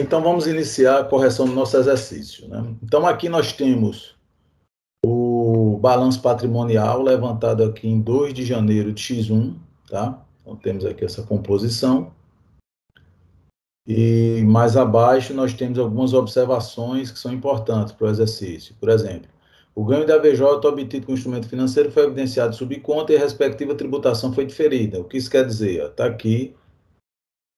Então, vamos iniciar a correção do nosso exercício, né? Então, aqui nós temos o balanço patrimonial levantado aqui em 2 de janeiro de X1, tá? Então, temos aqui essa composição. E mais abaixo nós temos algumas observações que são importantes para o exercício. Por exemplo, o ganho da VJ obtido com o instrumento financeiro foi evidenciado sob conta e a respectiva tributação foi diferida. O que isso quer dizer? Está aqui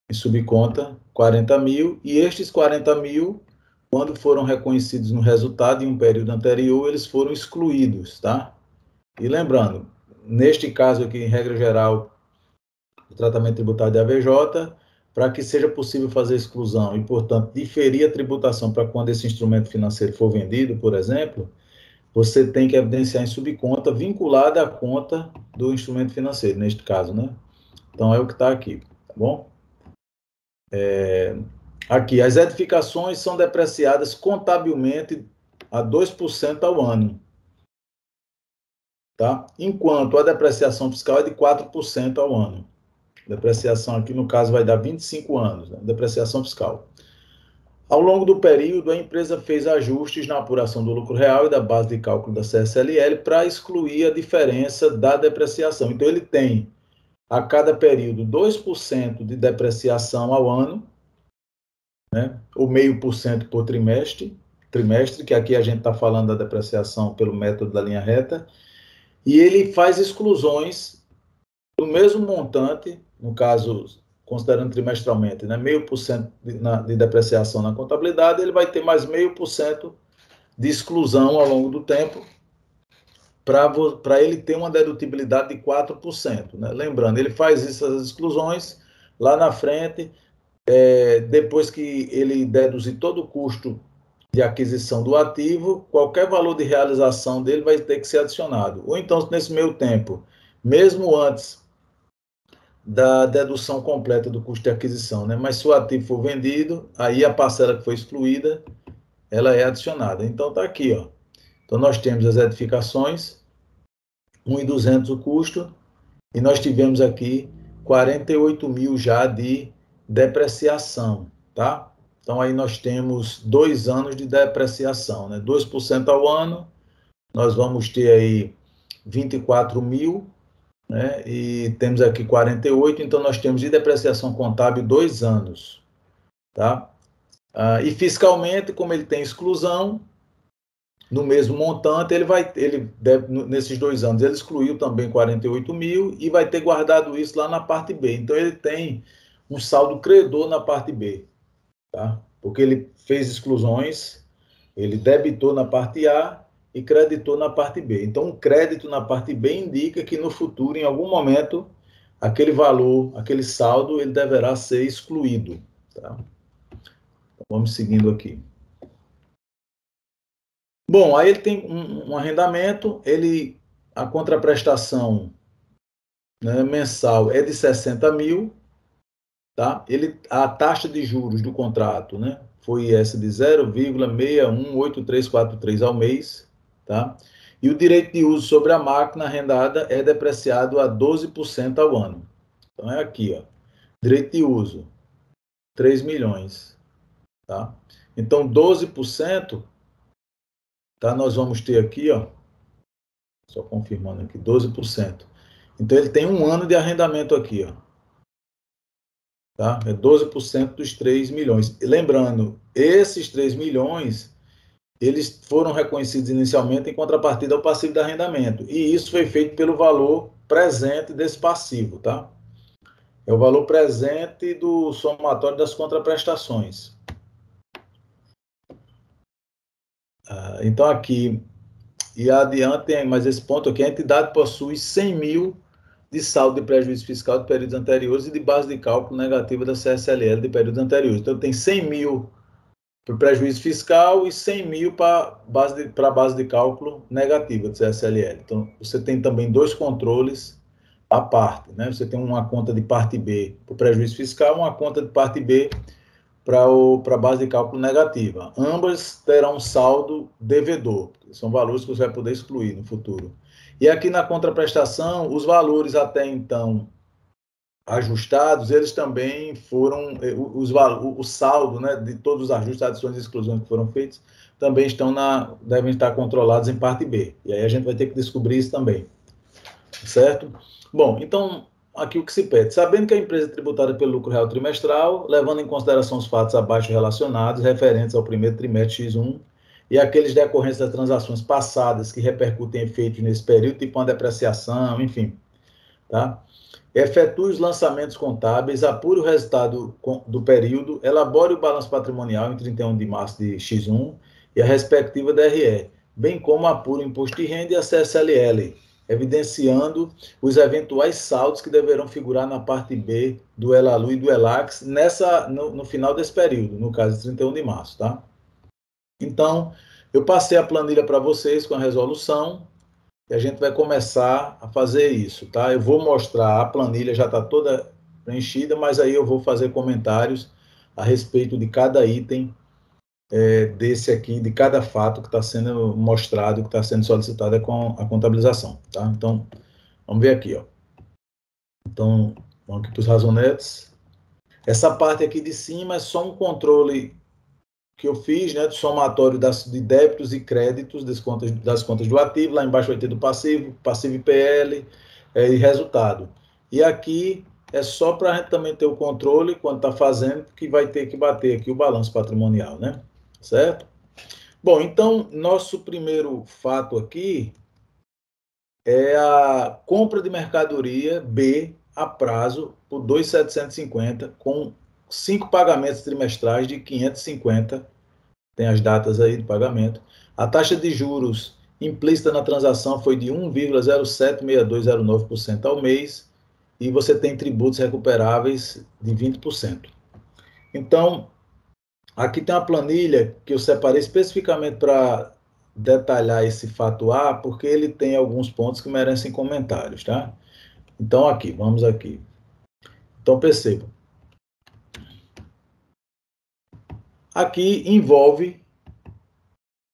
em subconta 40 mil, e estes 40 mil, quando foram reconhecidos no resultado em um período anterior, eles foram excluídos, tá? E lembrando, neste caso aqui, em regra geral, o tratamento tributário da AVJ, para que seja possível fazer exclusão e, portanto, diferir a tributação para quando esse instrumento financeiro for vendido, por exemplo, você tem que evidenciar em subconta vinculada à conta do instrumento financeiro, neste caso, né? Então, é o que está aqui, tá bom? Aqui, as edificações são depreciadas contabilmente a 2% ao ano, tá? Enquanto a depreciação fiscal é de 4% ao ano. Depreciação aqui, no caso, vai dar 25 anos, né? Depreciação fiscal. Ao longo do período, a empresa fez ajustes na apuração do lucro real e da base de cálculo da CSLL para excluir a diferença da depreciação. Então, ele tem, a cada período, 2% de depreciação ao ano, né? Ou 0,5% por trimestre, que aqui a gente está falando da depreciação pelo método da linha reta, e ele faz exclusões do mesmo montante, no caso, considerando trimestralmente, né, 0,5% de depreciação na contabilidade, ele vai ter mais 0,5% de exclusão ao longo do tempo, para ele ter uma dedutibilidade de 4%. Né? Lembrando, ele faz essas exclusões lá na frente, depois que ele deduzir todo o custo de aquisição do ativo, qualquer valor de realização dele vai ter que ser adicionado. Ou então, nesse meio tempo, mesmo antes da dedução completa do custo de aquisição, né? Mas se o ativo for vendido, aí a parcela que foi excluída, ela é adicionada. Então, está aqui, ó. Então, nós temos as edificações, 1.200 o custo, e nós tivemos aqui 48 mil já de depreciação, tá? Então, aí nós temos 2 anos de depreciação, né? 2% ao ano, nós vamos ter aí 24 mil, né? E temos aqui 48, então nós temos de depreciação contábil 2 anos, tá? E fiscalmente, como ele tem exclusão, no mesmo montante, ele deve, nesses 2 anos, ele excluiu também 48 mil e vai ter guardado isso lá na parte B. Então, ele tem um saldo credor na parte B, tá? Porque ele fez exclusões, ele debitou na parte A e creditou na parte B. Então, um crédito na parte B indica que no futuro, em algum momento, aquele valor, aquele saldo, ele deverá ser excluído, tá? Então, vamos seguindo aqui. Bom, aí ele tem um arrendamento, a contraprestação, né, mensal é de 60 mil, tá? A taxa de juros do contrato, né, foi essa de 0,618343 ao mês, tá? E o direito de uso sobre a máquina arrendada é depreciado a 12% ao ano. Então, é aqui, ó, direito de uso, 3 milhões, tá? Então, 12%, tá? Nós vamos ter aqui, ó, só confirmando aqui, 12%. Então, ele tem 1 ano de arrendamento aqui, ó. Tá? É 12% dos 3 milhões. E lembrando, esses 3 milhões, eles foram reconhecidos inicialmente em contrapartida ao passivo de arrendamento. E isso foi feito pelo valor presente desse passivo, tá? É o valor presente do somatório das contraprestações. Então, aqui, e adiante, mas esse ponto aqui, a entidade possui 100 mil de saldo de prejuízo fiscal de períodos anteriores e de base de cálculo negativa da CSLL de períodos anteriores. Então, tem 100 mil para o prejuízo fiscal e 100 mil para a base de cálculo negativa do CSLL. Então, você tem também 2 controles à parte, né? Você tem uma conta de parte B para o prejuízo fiscal, uma conta de parte B para a base de cálculo negativa. Ambas terão saldo devedor, que são valores que você vai poder excluir no futuro. E aqui na contraprestação, os valores até então ajustados, eles também foram, o saldo, né, de todos os ajustes, adições e exclusões que foram feitos, também devem estar controlados em parte B. E aí a gente vai ter que descobrir isso também. Certo? Bom, então, aqui o que se pede. Sabendo que a empresa é tributada pelo lucro real trimestral, levando em consideração os fatos abaixo relacionados, referentes ao primeiro trimestre X1, e aqueles decorrentes das transações passadas que repercutem efeitos nesse período, tipo uma depreciação, enfim. Tá? Efetue os lançamentos contábeis, apure o resultado do período, elabore o balanço patrimonial em 31 de março de X1 e a respectiva DRE, bem como apure o imposto de renda e a CSLL, evidenciando os eventuais saldos que deverão figurar na parte B do ELALU e do ELAX no final desse período, no caso de 31 de março. Tá? Então, eu passei a planilha para vocês com a resolução, e a gente vai começar a fazer isso, tá? Eu vou mostrar, a planilha já está toda preenchida, mas aí eu vou fazer comentários a respeito de cada item desse aqui, de cada fato que está sendo mostrado, que está sendo solicitado com a contabilização, tá? Então, vamos ver aqui, ó. Então, vamos aqui para os razonetes. Essa parte aqui de cima é só um controle que eu fiz, né, de somatório de débitos e créditos das contas do ativo, lá embaixo vai ter do passivo, passivo e PL, e resultado. E aqui é só para a gente também ter o controle, quando está fazendo, que vai ter que bater aqui o balanço patrimonial, né? Certo? Bom, então, nosso primeiro fato aqui é a compra de mercadoria B a prazo por 2.750, com 5 pagamentos trimestrais de 550. Tem as datas aí de pagamento. A taxa de juros implícita na transação foi de 1,076209% ao mês e você tem tributos recuperáveis de 20%. Então, aqui tem uma planilha que eu separei especificamente para detalhar esse fato A, porque ele tem alguns pontos que merecem comentários, tá? Então, aqui, vamos aqui. Então, perceba. Aqui envolve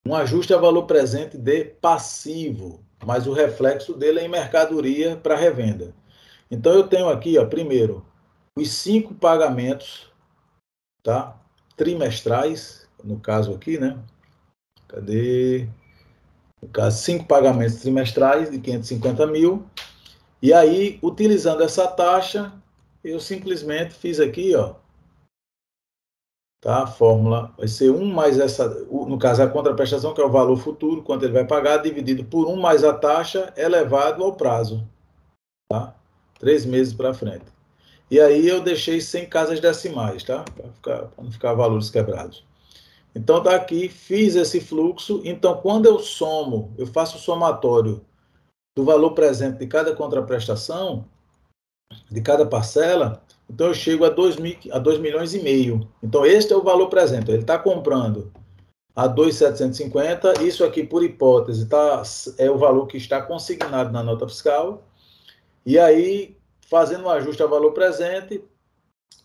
um ajuste a valor presente de passivo, mas o reflexo dele é em mercadoria para revenda. Então, eu tenho aqui, ó, primeiro, os 5 pagamentos, tá? Trimestrais, no caso aqui, né? Cadê? No caso, 5 pagamentos trimestrais de 550 mil. E aí, utilizando essa taxa, eu simplesmente fiz aqui, ó, tá? A fórmula vai ser 1 mais essa, no caso, a contraprestação, que é o valor futuro, quanto ele vai pagar, dividido por 1 mais a taxa elevado ao prazo, tá? 3 meses para frente. E aí eu deixei sem casas decimais, tá? Para não ficar valores quebrados. Então, tá aqui, fiz esse fluxo. Então, quando eu somo, eu faço o somatório do valor presente de cada contraprestação, de cada parcela, então eu chego a 2 milhões e meio. Então, este é o valor presente. Ele está comprando a 2.750, isso aqui, por hipótese, é o valor que está consignado na nota fiscal. E aí, fazendo um ajuste ao valor presente,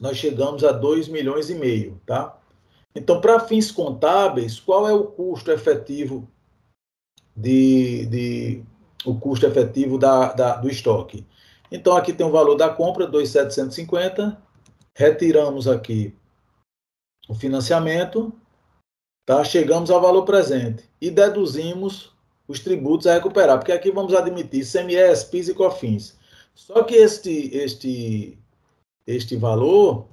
nós chegamos a 2 milhões e meio, tá? Então, para fins contábeis, qual é o custo efetivo o custo efetivo do estoque? Então, aqui tem o valor da compra, 2.750, retiramos aqui o financiamento, tá? Chegamos ao valor presente e deduzimos os tributos a recuperar, porque aqui vamos admitir ICMS, PIS e COFINS. Só que este valor,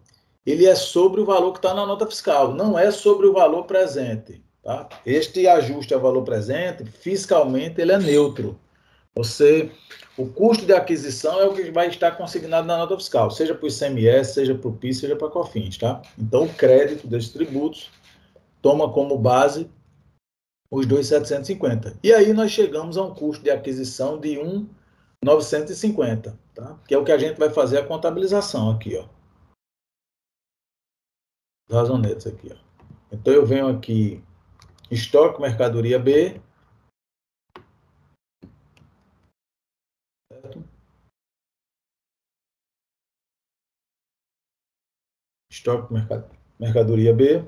ele é sobre o valor que está na nota fiscal, não é sobre o valor presente. Tá? Este ajuste ao valor presente, fiscalmente, ele é neutro. O custo de aquisição é o que vai estar consignado na nota fiscal, seja para o ICMS, seja para o PIS, seja para a COFINS. Tá? Então, o crédito desses tributos toma como base os 2.750. E aí nós chegamos a um custo de aquisição de 1.950, tá? Que é o que a gente vai fazer a contabilização aqui, ó. Razonetes aqui, ó. Então eu venho aqui, estoque mercadoria B, certo? Estoque mercadoria B.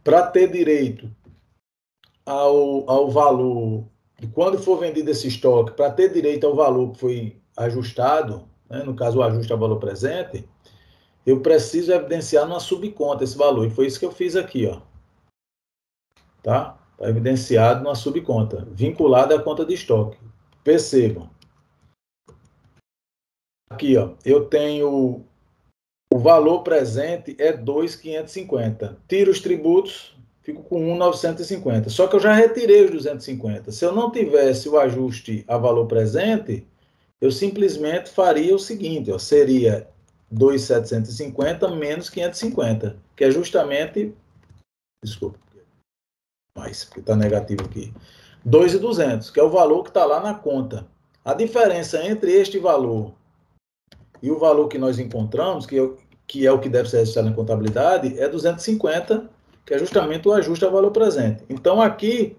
Para ter direito ao valor, e quando for vendido esse estoque, para ter direito ao valor que foi ajustado, né, no caso o ajuste a valor presente, eu preciso evidenciar numa subconta esse valor. E foi isso que eu fiz aqui, ó. Tá? Está evidenciado numa subconta, vinculada à conta de estoque. Percebam. Aqui, ó, eu tenho o valor presente é 2.550. Tiro os tributos, fico com 1.950. Só que eu já retirei os 250. Se eu não tivesse o ajuste a valor presente, eu simplesmente faria o seguinte, ó, seria 2.750 menos 550, que é justamente, desculpa, mais, porque está negativo aqui, 2.200, que é o valor que está lá na conta. A diferença entre este valor e o valor que nós encontramos, que é o que deve ser registrado na contabilidade, é 250, que é justamente o ajuste ao valor presente. Então, aqui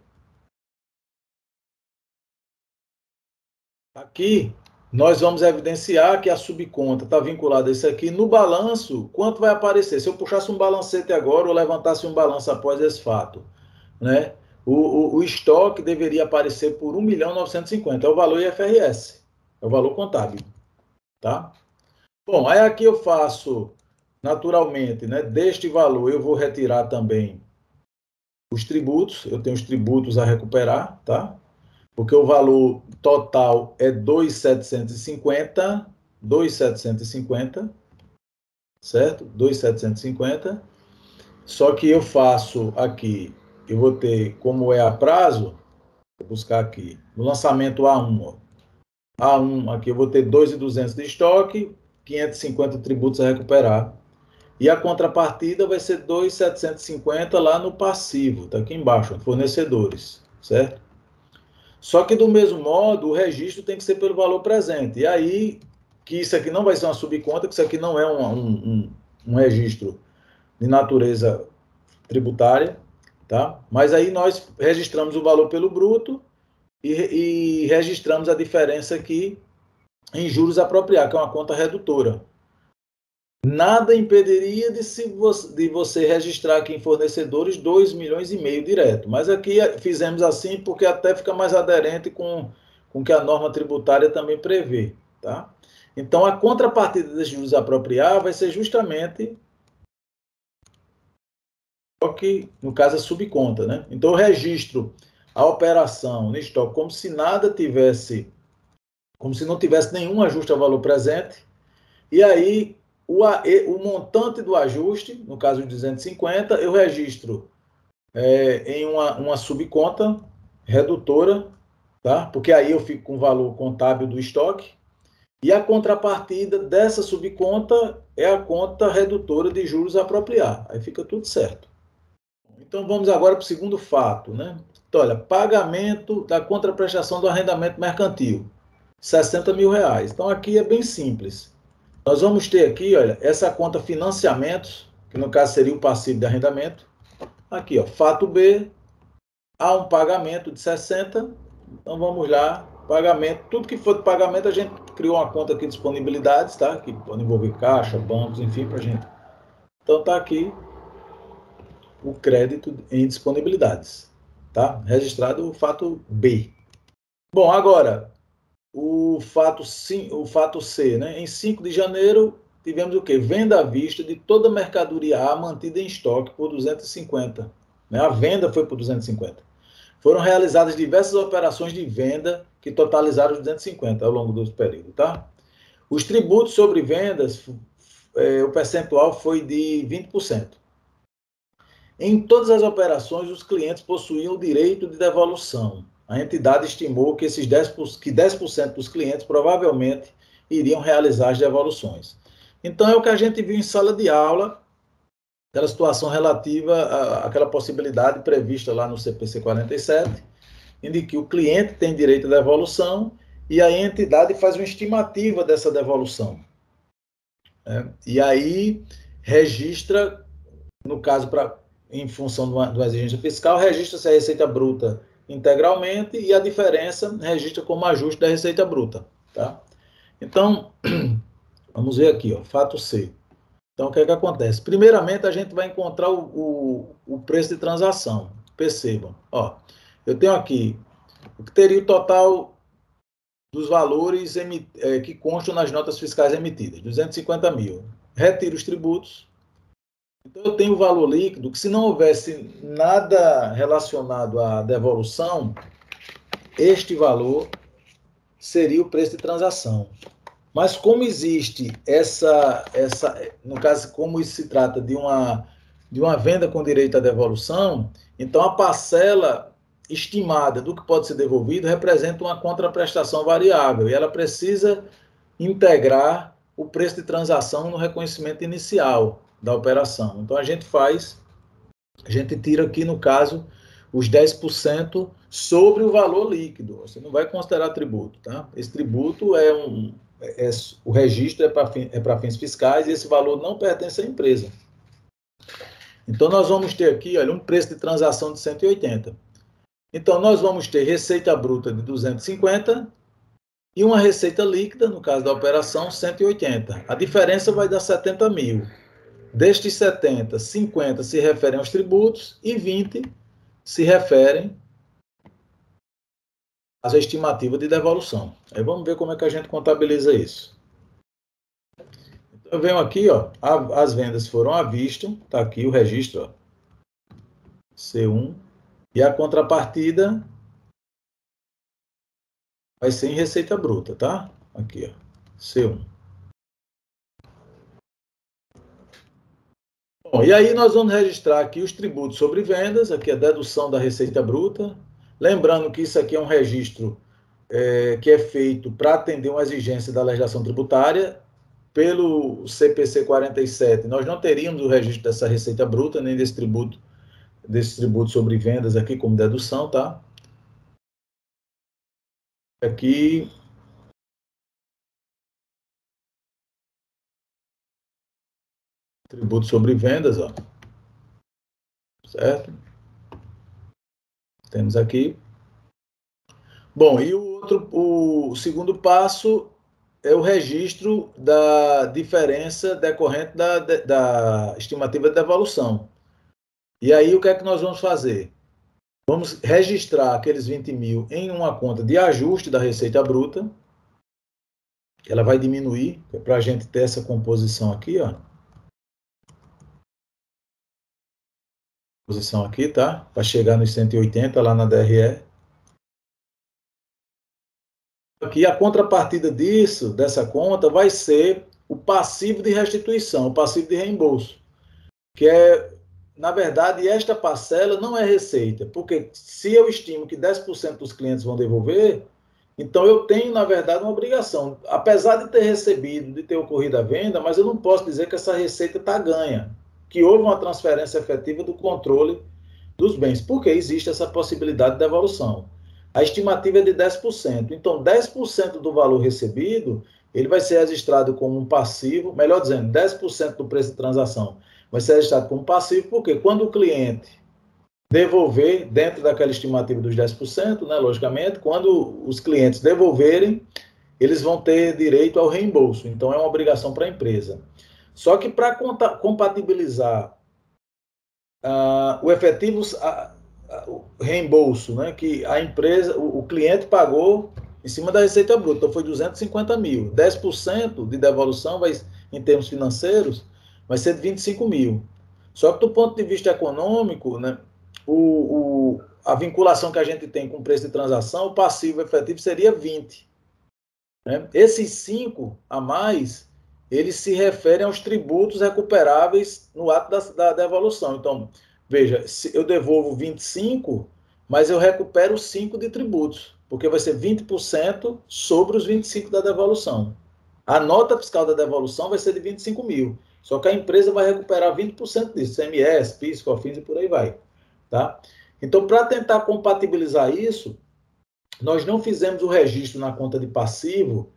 nós vamos evidenciar que a subconta está vinculada a isso aqui. No balanço, quanto vai aparecer? Se eu puxasse um balancete agora ou levantasse um balanço após esse fato, né? O estoque deveria aparecer por 1.950.000, é o valor IFRS, é o valor contábil, tá? Bom, aí aqui eu faço, naturalmente, né, deste valor eu vou retirar também os tributos, eu tenho os tributos a recuperar, tá? Porque o valor total é 2.750, 2.750, certo? 2.750. Só que eu faço aqui, eu vou ter, como é a prazo, vou buscar aqui, no lançamento A1, ó. A1, aqui eu vou ter 2.200 de estoque, 550 tributos a recuperar. E a contrapartida vai ser 2.750 lá no passivo, tá aqui embaixo, fornecedores, certo? Só que do mesmo modo, o registro tem que ser pelo valor presente. E aí, que isso aqui não vai ser uma subconta, que isso aqui não é um registro de natureza tributária, tá? Mas aí nós registramos o valor pelo bruto e registramos a diferença aqui em juros apropriados, que é uma conta redutora. Nada impediria de você registrar aqui em fornecedores 2,5 milhões direto. Mas aqui fizemos assim porque até fica mais aderente com o que a norma tributária também prevê. Tá? Então, a contrapartida desses juros apropriados vai ser justamente o que, no caso, a subconta. Né? Então, eu registro a operação no estoque como se nada tivesse, como se não tivesse nenhum ajuste ao valor presente. E aí, o montante do ajuste, no caso de 250, eu registro em uma subconta redutora, tá? Porque aí eu fico com o valor contábil do estoque, e a contrapartida dessa subconta é a conta redutora de juros a apropriar. Aí fica tudo certo. Então vamos agora para o segundo fato, né? Então, olha, pagamento da contraprestação do arrendamento mercantil, R$60 mil. Então aqui é bem simples. Nós vamos ter aqui, olha, essa conta financiamentos, que no caso seria o passivo de arrendamento. Aqui, ó, fato B, há um pagamento de 60. Então vamos lá, pagamento, tudo que for de pagamento a gente criou uma conta aqui de disponibilidades, tá? Que pode envolver caixa, bancos, enfim, pra gente. Então tá aqui o crédito em disponibilidades, tá? Registrado o fato B. Bom, agora o fato C, né? Em 5 de janeiro, tivemos o quê? Venda à vista de toda a mercadoria A mantida em estoque por 250. Né? A venda foi por 250. Foram realizadas diversas operações de venda que totalizaram os 250 ao longo do período. Tá? Os tributos sobre vendas, o percentual foi de 20%. Em todas as operações, os clientes possuíam o direito de devolução. A entidade estimou que 10% dos clientes provavelmente iriam realizar as devoluções. Então, é o que a gente viu em sala de aula, aquela situação relativa àquela possibilidade prevista lá no CPC 47, em que o cliente tem direito à devolução e a entidade faz uma estimativa dessa devolução. E aí registra, no caso, em função de uma exigência fiscal, registra-se a receita bruta integralmente e a diferença registra como ajuste da receita bruta. Tá? Então, vamos ver aqui, ó, fato C. Então, o que é que acontece? Primeiramente, a gente vai encontrar o preço de transação. Percebam, ó, eu tenho aqui o que teria o total dos valores que constam nas notas fiscais emitidas, 250 mil. Retiro os tributos. Então, eu tenho o valor líquido, que se não houvesse nada relacionado à devolução, este valor seria o preço de transação. Mas como existe no caso, como isso se trata de uma venda com direito à devolução, então a parcela estimada do que pode ser devolvido representa uma contraprestação variável, e ela precisa integrar o preço de transação no reconhecimento inicial da operação. Então, a gente tira aqui, no caso, os 10% sobre o valor líquido. Você não vai considerar tributo, tá? Esse tributo o registro é para fins fiscais, e esse valor não pertence à empresa. Então, nós vamos ter aqui, olha, um preço de transação de 180. Então, nós vamos ter receita bruta de 250 e uma receita líquida, no caso da operação, 180. A diferença vai dar 70 mil. Destes 70, 50 se referem aos tributos e 20 se referem às estimativas de devolução. Aí vamos ver como é que a gente contabiliza isso. Então, eu venho aqui, ó, as vendas foram à vista, está aqui o registro, ó, C1, e a contrapartida vai ser em receita bruta, tá? Aqui, ó, C1. Bom, e aí nós vamos registrar aqui os tributos sobre vendas, aqui a dedução da receita bruta. Lembrando que isso aqui é um registro que é feito para atender uma exigência da legislação tributária. Pelo CPC 47, nós não teríamos o registro dessa receita bruta, nem desse tributo sobre vendas aqui como dedução, tá? Aqui, tributo sobre vendas, ó. Certo? Temos aqui. Bom, e o segundo passo é o registro da diferença decorrente da estimativa de devolução. E aí, o que é que nós vamos fazer? Vamos registrar aqueles 20 mil em uma conta de ajuste da receita bruta. Ela vai diminuir, para a gente ter essa composição aqui, ó. Posição aqui, tá? Para chegar nos 180 lá na DRE. Aqui a contrapartida dessa conta, vai ser o passivo de restituição, o passivo de reembolso, que é, na verdade, esta parcela não é receita, porque se eu estimo que 10% dos clientes vão devolver, então eu tenho, na verdade, uma obrigação. Apesar de ter recebido, de ter ocorrido a venda, mas eu não posso dizer que essa receita está ganha, que houve uma transferência efetiva do controle dos bens, porque existe essa possibilidade de devolução. A estimativa é de 10%. Então, 10% do valor recebido, ele vai ser registrado como um passivo, melhor dizendo, 10% do preço de transação vai ser registrado como passivo, porque quando o cliente devolver, dentro daquela estimativa dos 10%, né, logicamente, quando os clientes devolverem, eles vão ter direito ao reembolso. Então, é uma obrigação para a empresa. Só que para compatibilizar o efetivo o reembolso, né, que a empresa, o cliente pagou em cima da receita bruta, então foi 250 mil. 10% de devolução, em termos financeiros, vai ser de 25 mil. Só que do ponto de vista econômico, né, a vinculação que a gente tem com o preço de transação, o passivo efetivo seria 20. Né? Esses 5 a mais, eles se referem aos tributos recuperáveis no ato da devolução. Então, veja, se eu devolvo 25, mas eu recupero 5 de tributos, porque vai ser 20% sobre os 25 da devolução. A nota fiscal da devolução vai ser de 25 mil, só que a empresa vai recuperar 20% disso, CMS, PIS, COFINS e por aí vai. Tá? Então, para tentar compatibilizar isso, nós não fizemos o registro na conta de passivo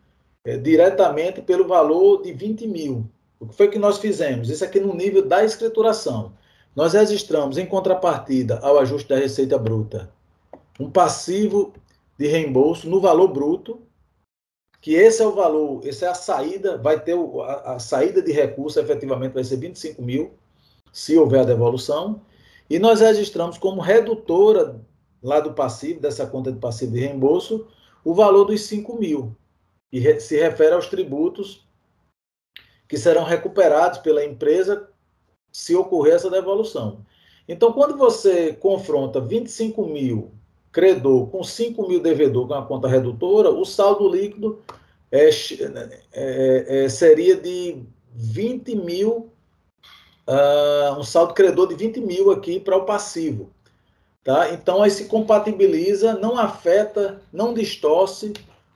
diretamente pelo valor de 20 mil. O que foi que nós fizemos? Isso aqui no nível da escrituração. Nós registramos, em contrapartida ao ajuste da receita bruta, um passivo de reembolso no valor bruto, que esse é o valor, essa é a saída, vai ter a saída de recurso, efetivamente vai ser 25 mil, se houver a devolução, e nós registramos como redutora lá do passivo, dessa conta de passivo de reembolso, o valor dos 5 mil, que se refere aos tributos que serão recuperados pela empresa se ocorrer essa devolução. Então, quando você confronta 25 mil credor com 5 mil devedor com a conta redutora, o saldo líquido seria de 20 mil, um saldo credor de 20 mil aqui para o passivo. Tá? Então, aí se compatibiliza, não afeta, não distorce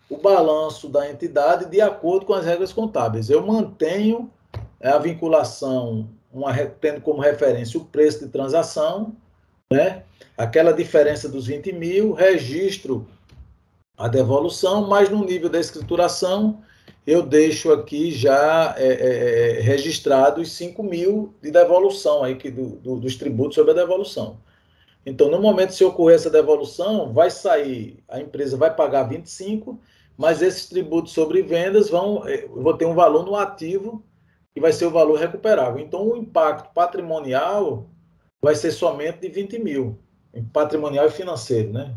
o balanço da entidade de acordo com as regras contábeis. Eu mantenho a vinculação, tendo como referência o preço de transação, né? Aquela diferença dos 20 mil, registro a devolução, mas no nível da escrituração, eu deixo aqui já registrado os 5 mil de devolução aí, dos tributos sobre a devolução. Então, no momento, se ocorrer essa devolução, vai sair, a empresa vai pagar 25, mas esses tributos sobre vendas vou ter um valor no ativo, que vai ser o valor recuperável. Então, o impacto patrimonial vai ser somente de 20 mil. Patrimonial e financeiro, né?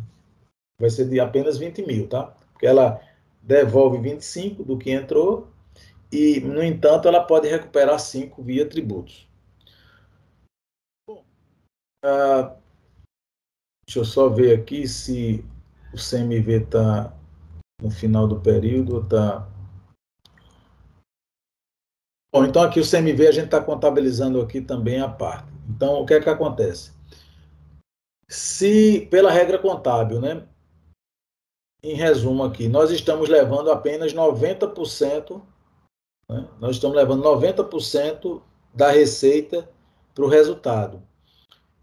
Vai ser de apenas 20 mil, tá? Porque ela devolve 25 do que entrou e, no entanto, ela pode recuperar 5 via tributos. Bom, deixa eu só ver aqui se o CMV está no final do período ou está... Bom, então aqui o CMV a gente está contabilizando aqui também a parte. Então, o que é que acontece? Se, pela regra contábil, né? Em resumo aqui, nós estamos levando apenas 90%, né? Nós estamos levando 90% da receita para o resultado.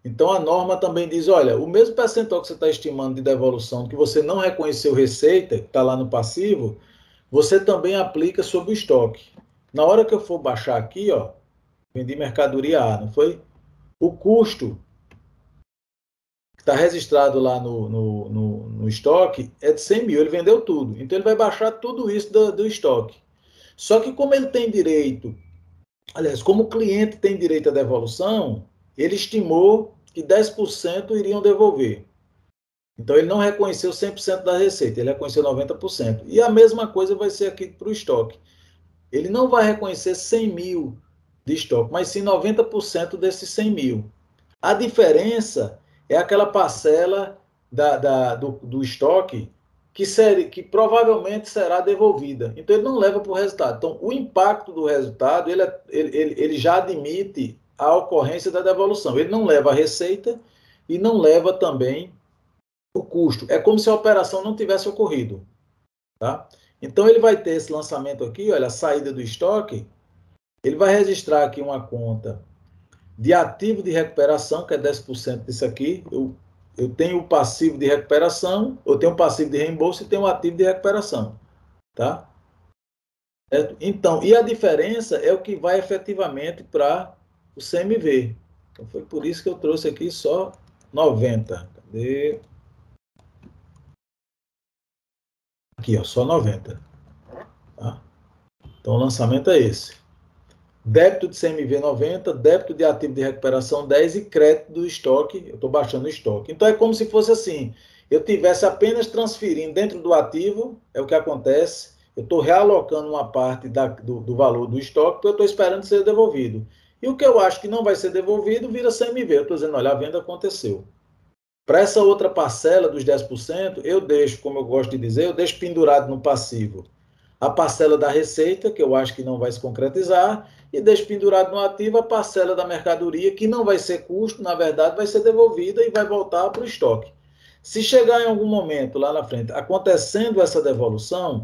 Então, a norma também diz, olha, o mesmo percentual que você está estimando de devolução, que você não reconheceu receita, que está lá no passivo, você também aplica sobre o estoque. Na hora que eu for baixar aqui, ó, vendi mercadoria A, não foi? O custo que está registrado lá no estoque é de 100 mil, ele vendeu tudo. Então, ele vai baixar tudo isso do estoque. Só que como ele tem direito, aliás, como o cliente tem direito à devolução, ele estimou que 10% iriam devolver. Então, ele não reconheceu 100% da receita, ele reconheceu 90%. E a mesma coisa vai ser aqui para o estoque. Ele não vai reconhecer 100 mil de estoque, mas sim 90% desses 100 mil. A diferença é aquela parcela do estoque que provavelmente será devolvida. Então, ele não leva para o resultado. Então, o impacto do resultado, ele já admite a ocorrência da devolução. Ele não leva a receita e não leva também o custo. É como se a operação não tivesse ocorrido. Tá? Então, ele vai ter esse lançamento aqui, olha, a saída do estoque, ele vai registrar aqui uma conta de ativo de recuperação, que é 10% disso aqui. Eu tenho o passivo de recuperação, eu tenho o passivo de reembolso e tenho o ativo de recuperação. Tá? Então, e a diferença é o que vai efetivamente para o CMV. Então, foi por isso que eu trouxe aqui só 90. Cadê? Aqui, ó, só 90. Tá? Então, o lançamento é esse. Débito de CMV 90, débito de ativo de recuperação 10 e crédito do estoque, eu estou baixando o estoque. Então, é como se fosse assim, eu tivesse apenas transferindo dentro do ativo, é o que acontece, eu estou realocando uma parte do valor do estoque, porque eu estou esperando ser devolvido. E o que eu acho que não vai ser devolvido, vira CMV. Eu estou dizendo, olha, a venda aconteceu. Para essa outra parcela dos 10%, eu deixo, como eu gosto de dizer, eu deixo pendurado no passivo a parcela da receita, que eu acho que não vai se concretizar, e deixo pendurado no ativo a parcela da mercadoria, que não vai ser custo, na verdade, vai ser devolvida e vai voltar para o estoque. Se chegar em algum momento lá na frente, acontecendo essa devolução,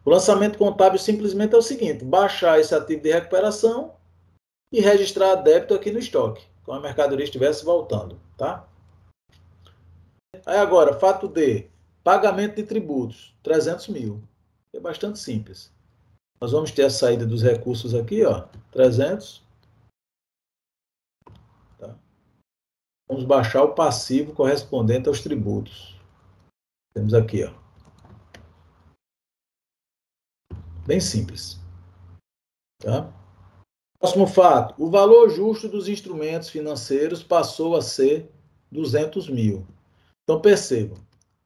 o lançamento contábil simplesmente é o seguinte, baixar esse ativo de recuperação e registrar débito aqui no estoque, como a mercadoria estivesse voltando, tá? Aí agora, fato D, pagamento de tributos, 300 mil. É bastante simples. Nós vamos ter a saída dos recursos aqui, ó, 300. Tá? Vamos baixar o passivo correspondente aos tributos. Temos aqui, ó. Bem simples. Tá? Próximo fato, o valor justo dos instrumentos financeiros passou a ser 200 mil. Então, percebam,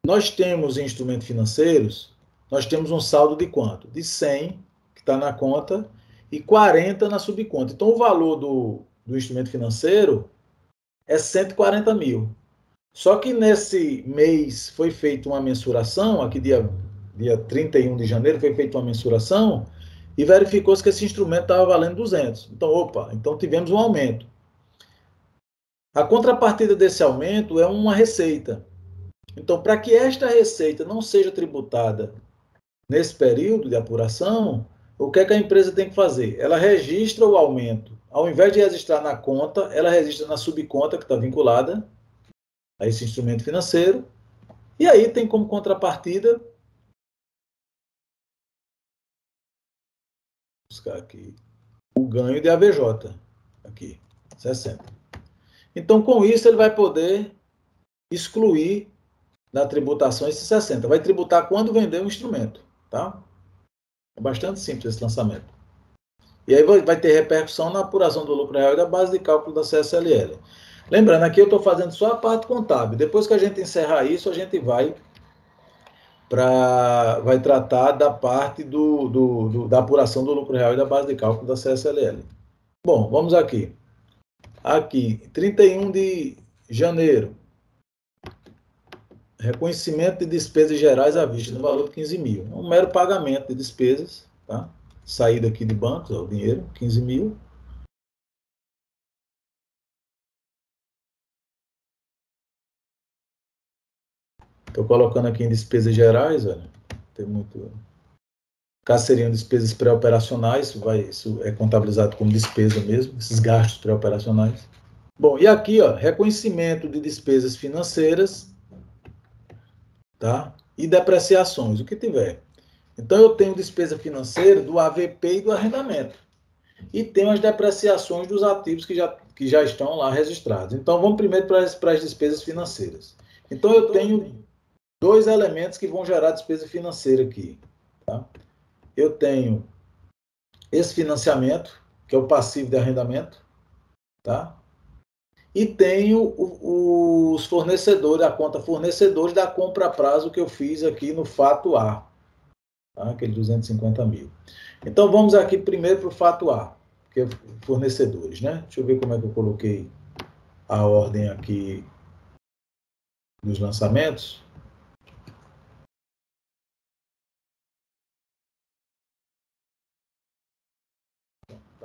nós temos em instrumentos financeiros, nós temos um saldo de quanto? De 100, que está na conta, e 40 na subconta. Então, o valor do instrumento financeiro é 140 mil. Só que nesse mês foi feita uma mensuração, aqui dia 31 de janeiro foi feita uma mensuração, e verificou-se que esse instrumento estava valendo 200. Então, opa, então tivemos um aumento. A contrapartida desse aumento é uma receita. Então, para que esta receita não seja tributada nesse período de apuração, o que é que a empresa tem que fazer? Ela registra o aumento. Ao invés de registrar na conta, ela registra na subconta que está vinculada a esse instrumento financeiro. E aí tem como contrapartida, vou buscar aqui, o ganho de AVJ, aqui, 60. Então, com isso, ele vai poder excluir da tributação esses 60. Vai tributar quando vender o instrumento, tá? É bastante simples esse lançamento. E aí vai ter repercussão na apuração do lucro real e da base de cálculo da CSLL. Lembrando, aqui eu estou fazendo só a parte contábil. Depois que a gente encerrar isso, a gente vai tratar da parte da apuração do lucro real e da base de cálculo da CSLL. Bom, vamos aqui. Aqui, 31 de janeiro. Reconhecimento de despesas gerais à vista, no valor de 15 mil. Um mero pagamento de despesas, tá? Saída aqui de bancos, ó, o dinheiro, 15 mil. Estou colocando aqui em despesas gerais, olha. Tem muito. Caso seriam despesas pré-operacionais, isso é contabilizado como despesa mesmo, esses gastos pré-operacionais. Bom, e aqui, ó, reconhecimento de despesas financeiras, tá? E depreciações, o que tiver. Então, eu tenho despesa financeira do AVP e do arrendamento. E tenho as depreciações dos ativos que já estão lá registrados. Então, vamos primeiro para as despesas financeiras. Então, eu tenho dois elementos que vão gerar despesa financeira aqui. Tá? Eu tenho esse financiamento, que é o passivo de arrendamento. Tá? E tenho os fornecedores, a conta fornecedores da compra a prazo que eu fiz aqui no fato A. Tá? Aquele 250 mil. Então, vamos aqui primeiro para o fato A, que é fornecedores, né? Deixa eu ver como é que eu coloquei a ordem aqui dos lançamentos.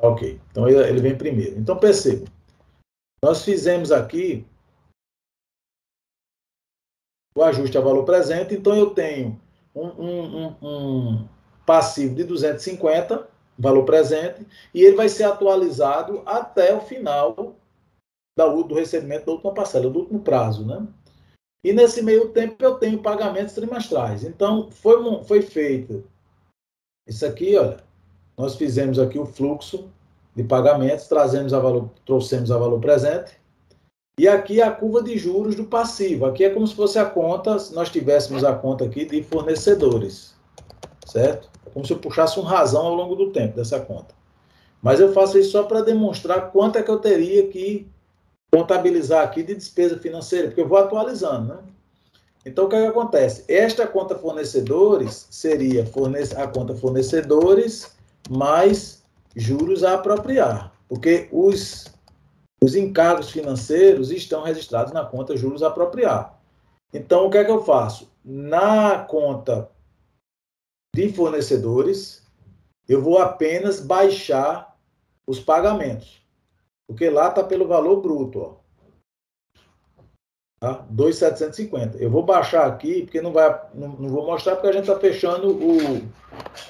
Ok, então ele vem primeiro. Então, perceba, nós fizemos aqui o ajuste a valor presente, então eu tenho um passivo de 250, valor presente, e ele vai ser atualizado até o final do recebimento da última parcela, do último prazo, né? E nesse meio tempo eu tenho pagamentos trimestrais. Então, foi feito isso aqui, olha, nós fizemos aqui o fluxo de pagamentos, trouxemos a valor presente, e aqui a curva de juros do passivo. Aqui é como se fosse a conta, se nós tivéssemos a conta aqui de fornecedores, certo? É como se eu puxasse um razão ao longo do tempo dessa conta. Mas eu faço isso só para demonstrar quanto é que eu teria que contabilizar aqui de despesa financeira, porque eu vou atualizando, né? Então, o que acontece? Esta conta fornecedores seria a conta fornecedores mais juros a apropriar, porque os encargos financeiros estão registrados na conta juros a apropriar. Então, o que é que eu faço? Na conta de fornecedores, eu vou apenas baixar os pagamentos, porque lá está pelo valor bruto, ó. Tá? 2.750. Eu vou baixar aqui, porque não vou mostrar, porque a gente está fechando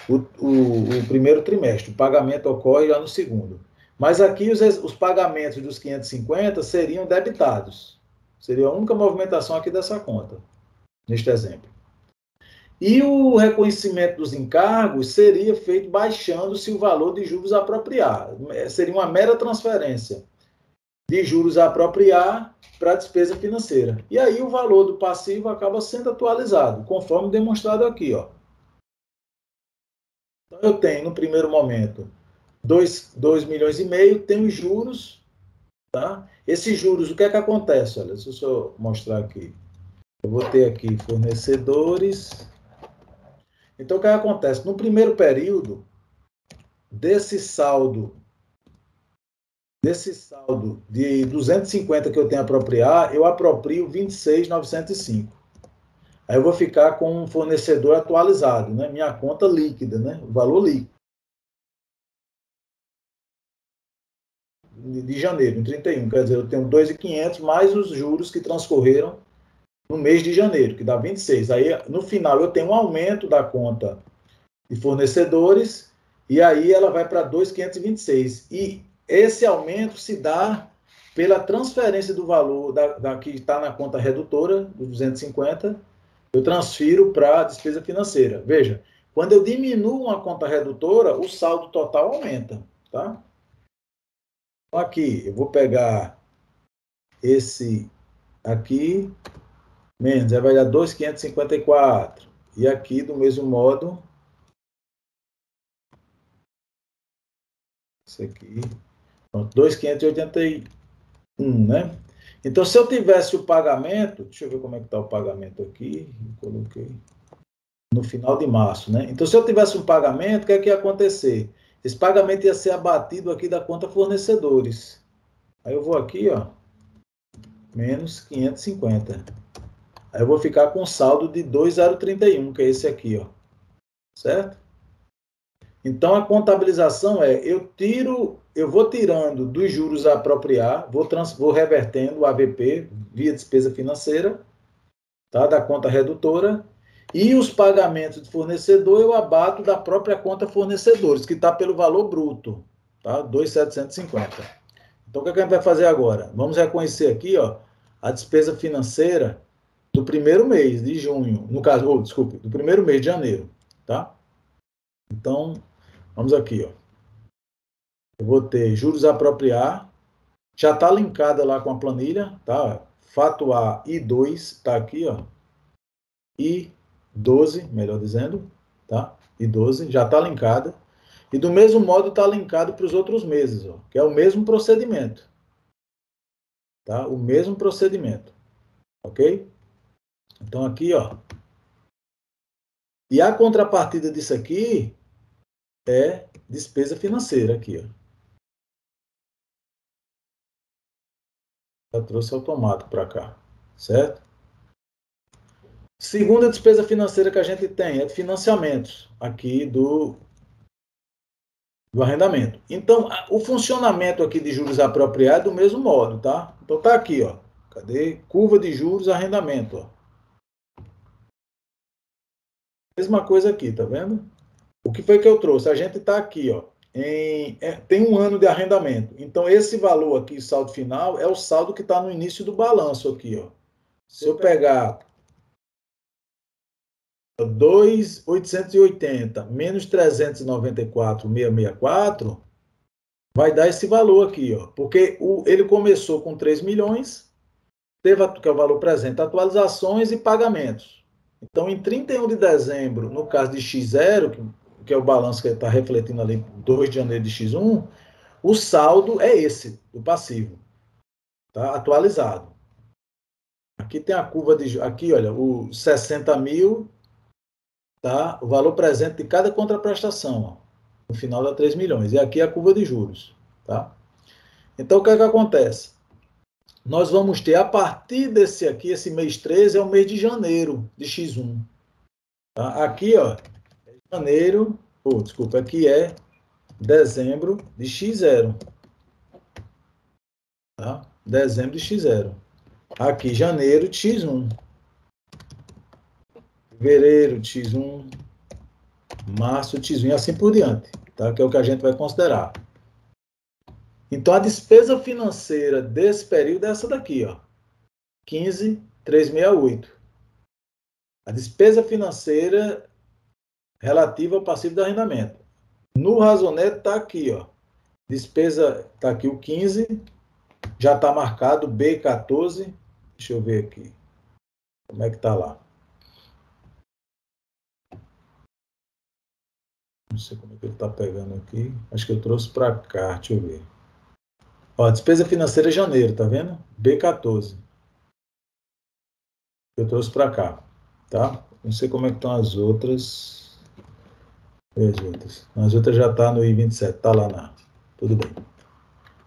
o primeiro trimestre. O pagamento ocorre já no segundo. Mas aqui os pagamentos dos 550 seriam debitados. Seria a única movimentação aqui dessa conta, neste exemplo. E o reconhecimento dos encargos seria feito baixando-se o valor de juros a apropriar. Seria uma mera transferência de juros a apropriar para a despesa financeira. E aí o valor do passivo acaba sendo atualizado, conforme demonstrado aqui, ó. Então, eu tenho, no primeiro momento, 2,5 milhões, tenho juros, tá? Esses juros, o que é que acontece? Olha, deixa eu só mostrar aqui. Eu vou ter aqui fornecedores. Então, o que acontece? No primeiro período, desse saldo de 250 que eu tenho a apropriar, eu aproprio 26.905. Aí eu vou ficar com um fornecedor atualizado, né? Minha conta líquida, né? O valor líquido de janeiro, em 31. Quer dizer, eu tenho 2.500 mais os juros que transcorreram no mês de janeiro, que dá 26. Aí, no final, eu tenho um aumento da conta de fornecedores, e aí ela vai para 2.526. E esse aumento se dá pela transferência do valor da que está na conta redutora, dos 250, eu transfiro para a despesa financeira. Veja, quando eu diminuo uma conta redutora, o saldo total aumenta, tá? Então, aqui, eu vou pegar esse aqui, menos, aí vai dar 2.554. E aqui, do mesmo modo, isso aqui, pronto, 2.581, né? Então, se eu tivesse o pagamento, deixa eu ver como é que está o pagamento aqui, eu coloquei no final de março, né? Então, se eu tivesse um pagamento, o que é que ia acontecer? Esse pagamento ia ser abatido aqui da conta fornecedores. Aí eu vou aqui, ó, menos 550. Aí eu vou ficar com saldo de 2.031, que é esse aqui, ó. Certo? Então, a contabilização é, eu vou tirando dos juros a apropriar, vou revertendo o AVP via despesa financeira, tá, da conta redutora, e os pagamentos de fornecedor eu abato da própria conta fornecedores, que está pelo valor bruto, tá, 2.750. Então, o que a gente vai fazer agora? Vamos reconhecer aqui, ó, a despesa financeira do primeiro mês de junho, no caso, desculpe, do primeiro mês de janeiro, tá? Então, vamos aqui, ó. Eu vou ter juros a apropriar, já está linkada lá com a planilha, tá? Fato A e 2 está aqui, ó. E 12, melhor dizendo, tá? E 12 já está linkada. E do mesmo modo está linkado para os outros meses, ó, que é o mesmo procedimento. Tá? O mesmo procedimento. Ok? Então aqui, ó. E a contrapartida disso aqui é despesa financeira aqui, ó. Já trouxe automático para cá, certo? Segunda despesa financeira que a gente tem é de financiamentos aqui do arrendamento. Então, o funcionamento aqui de juros apropriados é do mesmo modo, tá? Então tá aqui, ó. Cadê? Curva de juros arrendamento, ó. Mesma coisa aqui, tá vendo? O que foi que eu trouxe? A gente tá aqui, ó. Tem um ano de arrendamento. Então, esse valor aqui, saldo final, é o saldo que está no início do balanço aqui, ó. Se eu pegar 2.880 menos 394.664, vai dar esse valor aqui, ó. Porque ele começou com 3 milhões, teve, que é o valor presente, atualizações e pagamentos. Então, em 31 de dezembro, no caso de X0, que é o balanço que está refletindo ali, 2 de janeiro de X1, o saldo é esse, do passivo, tá? Atualizado. Aqui tem a curva de... Aqui, olha, o 60 mil, tá? O valor presente de cada contraprestação, ó. No final dá 3 milhões. E aqui é a curva de juros, tá? Então, o que é que acontece? Nós vamos ter, a partir desse aqui, esse mês 13, é o mês de janeiro, de X1. Tá? Aqui, ó, é janeiro, desculpa, aqui é dezembro de X0. Tá? Dezembro de X0. Aqui, janeiro de X1. Fevereiro de X1. Março de X1 e assim por diante. Tá? Que é o que a gente vai considerar. Então, a despesa financeira desse período é essa daqui, ó. 15.368. A despesa financeira relativa ao passivo de arrendamento. No Razonete está aqui, ó. Despesa, está aqui o 15, já está marcado B14. Deixa eu ver aqui. Como é que está lá? Não sei como é que ele está pegando aqui. Acho que eu trouxe para cá, deixa eu ver. Ó, despesa financeira janeiro, tá vendo? B14. que eu trouxe para cá, tá? Não sei como é que estão as outras. As outras já tá no I27, tá lá na. Tudo bem.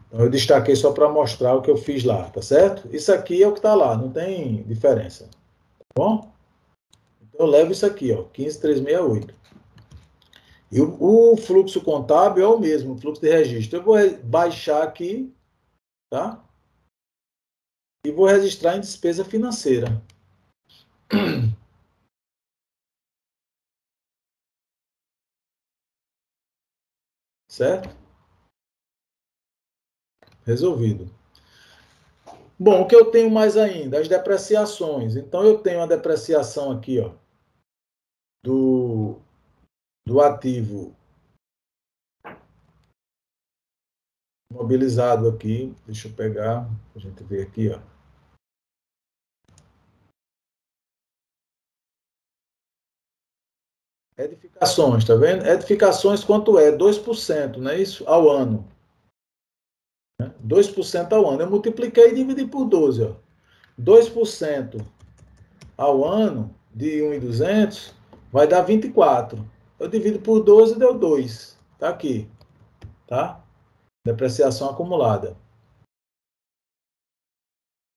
Então, eu destaquei só para mostrar o que eu fiz lá, tá certo? Isso aqui é o que está lá, não tem diferença. Tá bom? Então, eu levo isso aqui, ó, 15.368. E o fluxo contábil é o mesmo, o fluxo de registro. Eu vou baixar aqui, tá? E vou registrar em despesa financeira. Certo? Resolvido. Bom, o que eu tenho mais ainda? As depreciações. Então, eu tenho a depreciação aqui, ó, do ativo mobilizado aqui. Deixa eu pegar, a gente ver aqui, ó. Edificações, tá vendo? Edificações quanto é? 2%, não é isso? Ao ano. 2% ao ano. Eu multipliquei e dividi por 12, ó. 2% ao ano de 1.200 vai dar 24. Eu divido por 12 deu 2. Tá aqui, tá? Depreciação acumulada.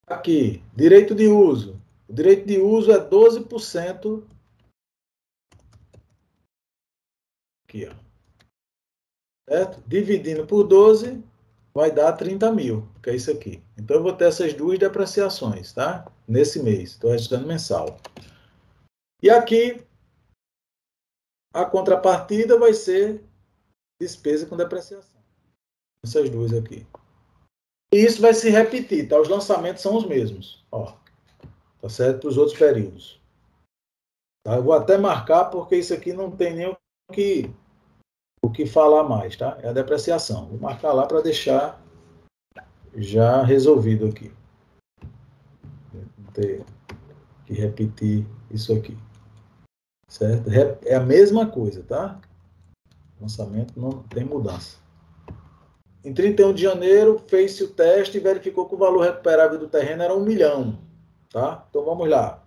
Aqui, direito de uso. O direito de uso é 12%. Aqui, ó. Certo? Dividindo por 12, vai dar 30 mil, que é isso aqui. Então, eu vou ter essas duas depreciações, tá? Nesse mês. Estou registrando mensal. E aqui, a contrapartida vai ser despesa com depreciação. Essas duas aqui. E isso vai se repetir, tá? Os lançamentos são os mesmos, ó. Tá certo? Para os outros períodos. Tá? Eu vou até marcar, porque isso aqui não tem nem o que falar mais, tá? É a depreciação. Vou marcar lá para deixar já resolvido aqui. Vou ter que repetir isso aqui. Certo? É a mesma coisa, tá? Lançamento não tem mudança. Em 31 de janeiro, fez-se o teste e verificou que o valor recuperável do terreno era 1 milhão. Tá? Então vamos lá.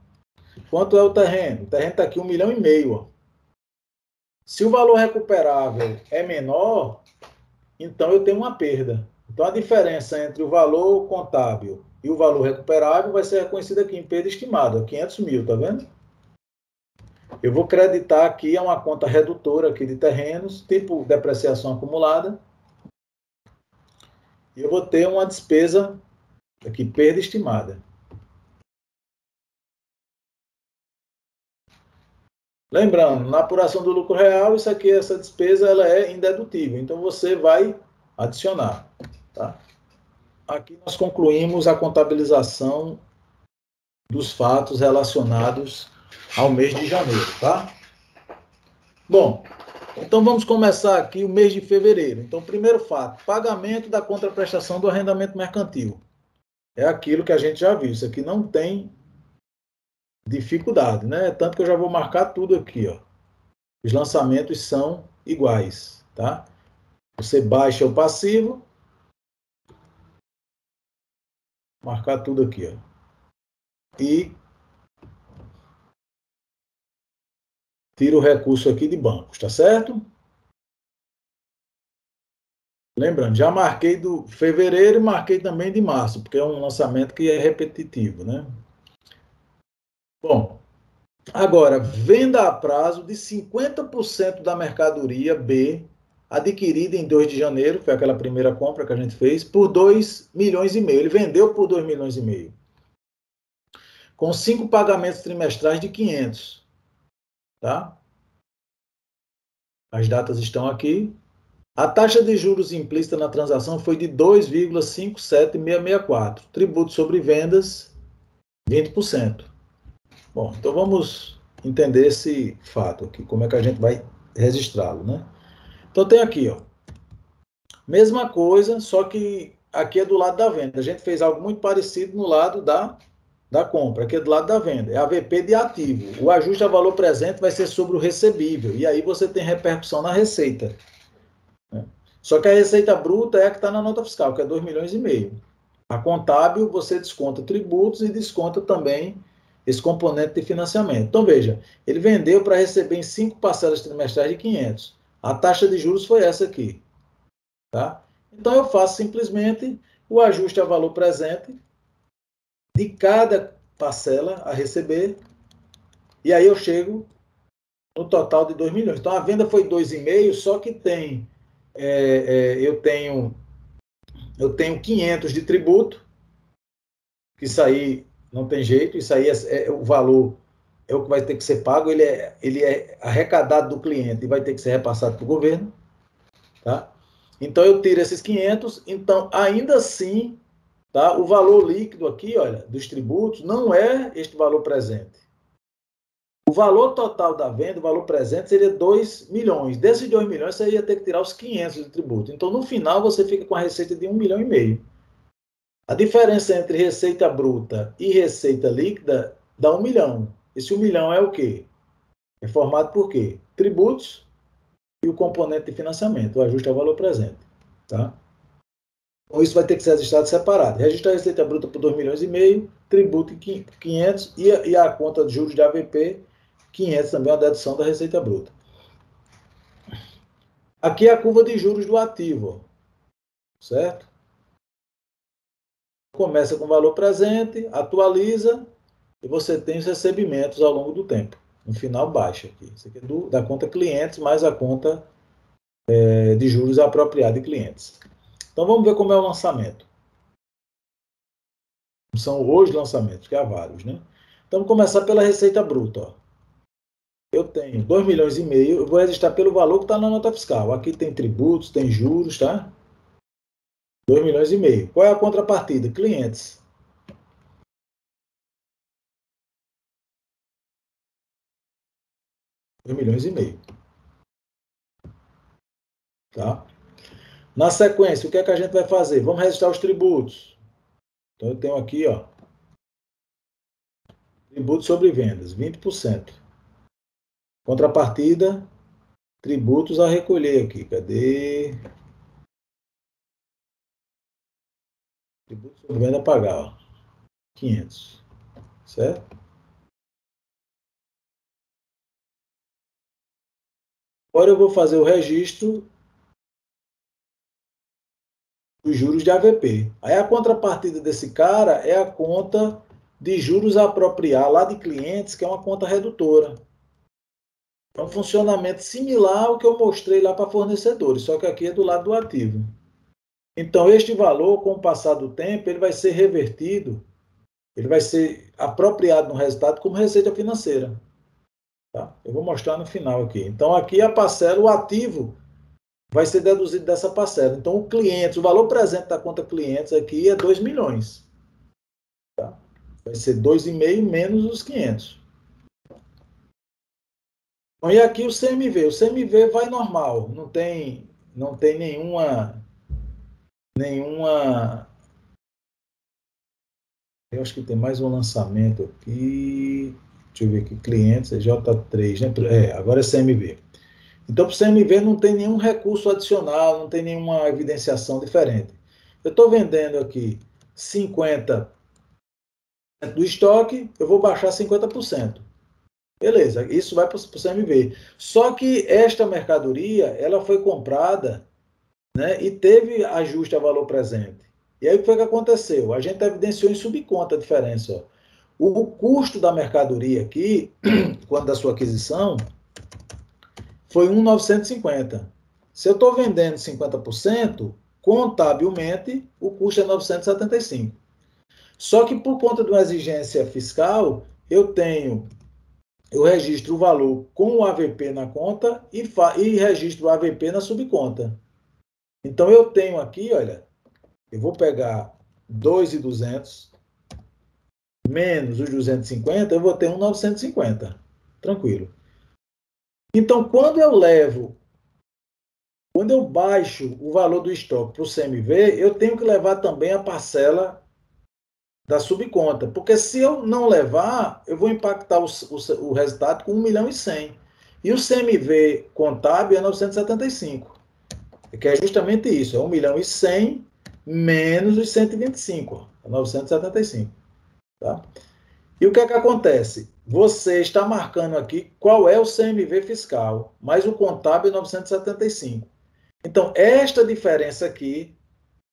Quanto é o terreno? O terreno está aqui 1,5 milhão. Ó. Se o valor recuperável é menor, então eu tenho uma perda. Então a diferença entre o valor contábil e o valor recuperável vai ser reconhecida aqui em perda estimada, 500 mil, tá vendo? Eu vou creditar aqui a uma conta redutora aqui de terrenos, tipo depreciação acumulada, e eu vou ter uma despesa aqui, perda estimada. Lembrando, na apuração do lucro real, isso aqui, essa despesa, ela é indedutível. Então, você vai adicionar. Tá? Aqui nós concluímos a contabilização dos fatos relacionados ao mês de janeiro. Tá? Bom, então vamos começar aqui o mês de fevereiro. Então, primeiro fato, pagamento da contraprestação do arrendamento mercantil. É aquilo que a gente já viu. Isso aqui não tem dificuldade, né? Tanto que eu já vou marcar tudo aqui, ó. Os lançamentos são iguais, tá? Você baixa o passivo, marcar tudo aqui, ó. E tira o recurso aqui de bancos, tá certo? Lembrando, já marquei do fevereiro e marquei também de março, porque é um lançamento que é repetitivo, né? Bom, agora, venda a prazo de 50% da mercadoria B adquirida em 2 de janeiro, foi aquela primeira compra que a gente fez, por 2,5 milhões. Ele vendeu por 2,5 milhões. Com 5 pagamentos trimestrais de 500. Tá? As datas estão aqui. A taxa de juros implícita na transação foi de 2,57664. Tributo sobre vendas, 20%. Bom, então vamos entender esse fato aqui, como é que a gente vai registrá-lo, né? Então tem aqui, ó, mesma coisa, só que aqui é do lado da venda. A gente fez algo muito parecido no lado da compra, aqui é do lado da venda. É a VP de ativo. O ajuste a valor presente vai ser sobre o recebível, e aí você tem repercussão na receita. Né? Só que a receita bruta é a que está na nota fiscal, que é 2,5 milhões. A contábil, você desconta tributos e desconta também esse componente de financiamento. Então, veja, ele vendeu para receber em 5 parcelas trimestrais de 500. A taxa de juros foi essa aqui. Tá? Então, eu faço simplesmente o ajuste ao valor presente de cada parcela a receber, e aí eu chego no total de 2 milhões. Então, a venda foi 2,5, só que tem, eu tenho 500 de tributo, que isso aí não tem jeito, isso aí o valor é o que vai ter que ser pago, ele é arrecadado do cliente e vai ter que ser repassado para o governo. Tá? Então, eu tiro esses 500, então, ainda assim, tá, o valor líquido aqui, olha, dos tributos, não é este valor presente. O valor total da venda, o valor presente, seria 2 milhões. Desses 2 milhões, você ia ter que tirar os 500 de tributo. Então, no final, você fica com a receita de 1,5 milhão. A diferença entre receita bruta e receita líquida dá 1 milhão. Esse 1 milhão é o quê? É formado por quê? Tributos e o componente de financiamento, o ajuste ao valor presente. Tá? Então, isso vai ter que ser registrado separado. Registrar a receita bruta por 2,5 milhões, tributo 500 e a conta de juros de AVP, 500 também, a dedução da receita bruta. Aqui é a curva de juros do ativo, certo? Começa com valor presente, atualiza, e você tem os recebimentos ao longo do tempo. No final, baixa aqui. Isso aqui é da conta clientes, mais a conta de juros apropriada de clientes. Então, vamos ver como é o lançamento. São os lançamentos, que há vários, né? Então, vamos começar pela receita bruta. Ó. Eu tenho 2,5 milhões, eu vou registrar pelo valor que está na nota fiscal. Aqui tem tributos, tem juros, tá? 2,5 milhões. Qual é a contrapartida? Clientes. R$ 2,5 milhões. Tá? Na sequência, o que é que a gente vai fazer? Vamos registrar os tributos. Então, eu tenho aqui, ó, tributos sobre vendas, 20%. Contrapartida, tributos a recolher aqui. Cadê? Tributos sobre venda a pagar, ó, 500. Certo? Agora eu vou fazer o registro dos juros de AVP. Aí a contrapartida desse cara é a conta de juros a apropriar lá de clientes, que é uma conta redutora. É um funcionamento similar ao que eu mostrei lá para fornecedores, só que aqui é do lado do ativo. Então, este valor, com o passar do tempo, ele vai ser revertido, ele vai ser apropriado no resultado como receita financeira. Tá? Eu vou mostrar no final aqui. Então, aqui a parcela, o ativo, vai ser deduzido dessa parcela. Então, o cliente, o valor presente da conta clientes aqui é 2 milhões. Tá? Vai ser 2,5 menos os 500. Bom, e aqui o CMV. O CMV vai normal. Não tem nenhuma... Eu acho que tem mais um lançamento aqui. Deixa eu ver aqui. Clientes, é J3, né? Agora é CMV. Então, para o CMV não tem nenhum recurso adicional, não tem nenhuma evidenciação diferente. Eu estou vendendo aqui 50% do estoque, eu vou baixar 50%. Beleza, isso vai para o CMV. Só que esta mercadoria, ela foi comprada, né, e teve ajuste a valor presente. E aí o que foi que aconteceu? A gente evidenciou em subconta a diferença. Ó. O custo da mercadoria aqui, quando da sua aquisição, foi 1,950. Se eu estou vendendo 50%, contabilmente, o custo é 975. Só que por conta de uma exigência fiscal, eu registro o valor com o AVP na conta e registro o AVP na subconta. Então eu tenho aqui, olha, eu vou pegar 2.200 menos os 250, eu vou ter 1.950. Tranquilo. Então, quando eu baixo o valor do estoque para o CMV, eu tenho que levar também a parcela da subconta. Porque se eu não levar, eu vou impactar o resultado com 1,1 milhão. E o CMV contábil é 975. Que é justamente isso. É 1,1 milhão menos os 125. É 975. Tá? E o que é que acontece? Você está marcando aqui qual é o CMV fiscal, mais o contábil é 975. Então, esta diferença aqui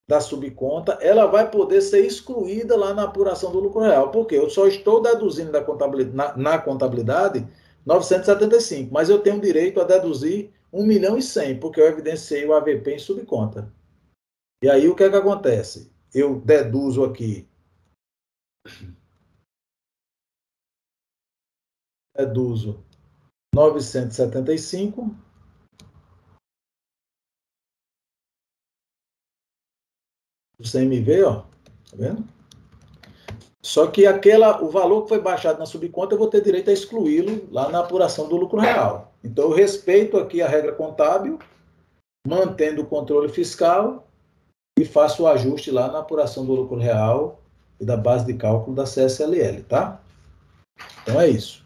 da subconta, ela vai poder ser excluída lá na apuração do lucro real. Por quê? Eu só estou deduzindo da contabilidade, na contabilidade 975, mas eu tenho direito a deduzir 1.100.000, porque eu evidenciei o AVP em subconta. E aí, o que é que acontece? Eu deduzo aqui, deduzo 975, o CMV, ó, tá vendo? Só que o valor que foi baixado na subconta, eu vou ter direito a excluí-lo lá na apuração do lucro real. Então, eu respeito aqui a regra contábil, mantendo o controle fiscal e faço o ajuste lá na apuração do lucro real e da base de cálculo da CSLL, tá? Então, é isso.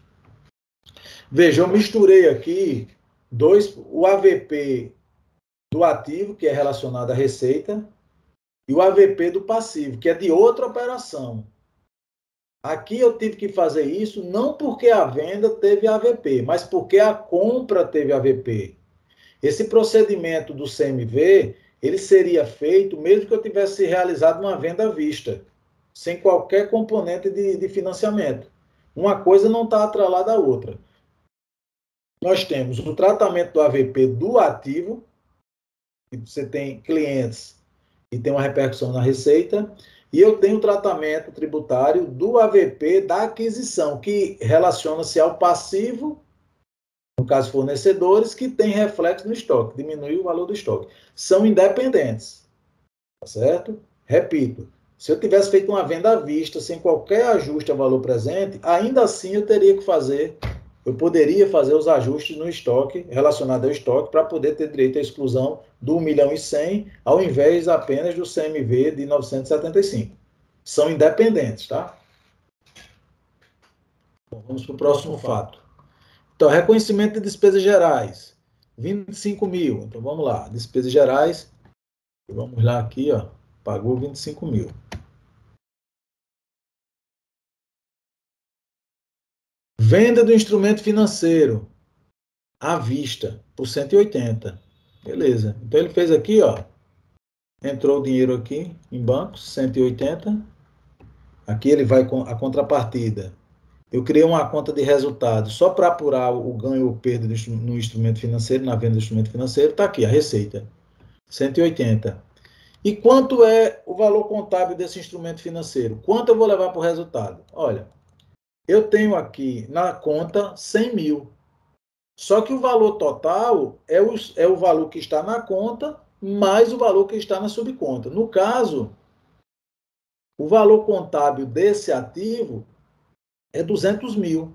Veja, eu misturei aqui o AVP do ativo, que é relacionado à receita, e o AVP do passivo, que é de outra operação. Aqui eu tive que fazer isso não porque a venda teve AVP, mas porque a compra teve AVP. Esse procedimento do CMV, ele seria feito mesmo que eu tivesse realizado uma venda à vista, sem qualquer componente de financiamento. Uma coisa não está atrelada à outra. Nós temos o tratamento do AVP do ativo, que você tem clientes e tem uma repercussão na receita, e eu tenho o tratamento tributário do AVP da aquisição, que relaciona-se ao passivo, no caso fornecedores, que tem reflexo no estoque, diminui o valor do estoque. São independentes, tá certo? Repito, se eu tivesse feito uma venda à vista, sem qualquer ajuste ao valor presente, ainda assim eu poderia fazer os ajustes no estoque, relacionado ao estoque, para poder ter direito à exclusão do 1.100.000, ao invés apenas do CMV de 975. São independentes, tá? Bom, vamos para o próximo fato. Então, reconhecimento de despesas gerais, 25.000. Então, vamos lá, despesas gerais, vamos lá aqui, ó, pagou 25.000. Venda do instrumento financeiro, à vista, por 180. Beleza. Então, ele fez aqui, ó, entrou o dinheiro aqui em bancos, 180. Aqui ele vai com a contrapartida. Eu criei uma conta de resultados só para apurar o ganho ou perda no instrumento financeiro, na venda do instrumento financeiro. Está aqui a receita, 180. E quanto é o valor contábil desse instrumento financeiro? Quanto eu vou levar para o resultado? Olha, eu tenho aqui na conta 100.000. Só que o valor total é o valor que está na conta mais o valor que está na subconta. No caso, o valor contábil desse ativo é 200.000.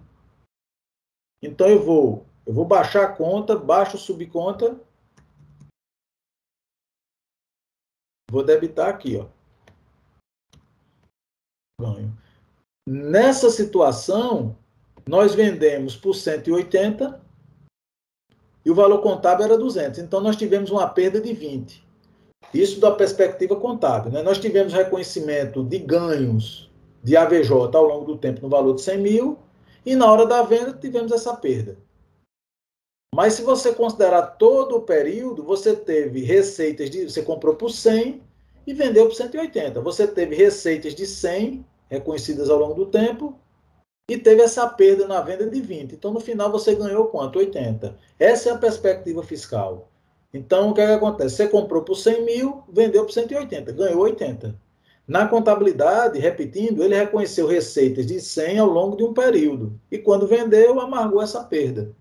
Então, eu vou baixar a conta, baixo subconta, vou debitar aqui, ó. Ganho. Nessa situação, nós vendemos por 180 e o valor contábil era 200. Então, nós tivemos uma perda de 20. Isso da perspectiva contábil, né? Nós tivemos reconhecimento de ganhos de AVJ ao longo do tempo no valor de 100.000 e na hora da venda tivemos essa perda. Mas se você considerar todo o período, você teve receitas você comprou por 100 e vendeu por 180. Você teve receitas de 100 reconhecidas ao longo do tempo e teve essa perda na venda de 20. Então, no final, você ganhou quanto? 80. Essa é a perspectiva fiscal. Então, o que acontece? Você comprou por 100.000, vendeu por 180, ganhou 80. Na contabilidade, repetindo, ele reconheceu receitas de 100 ao longo de um período. E quando vendeu, amargou essa perda.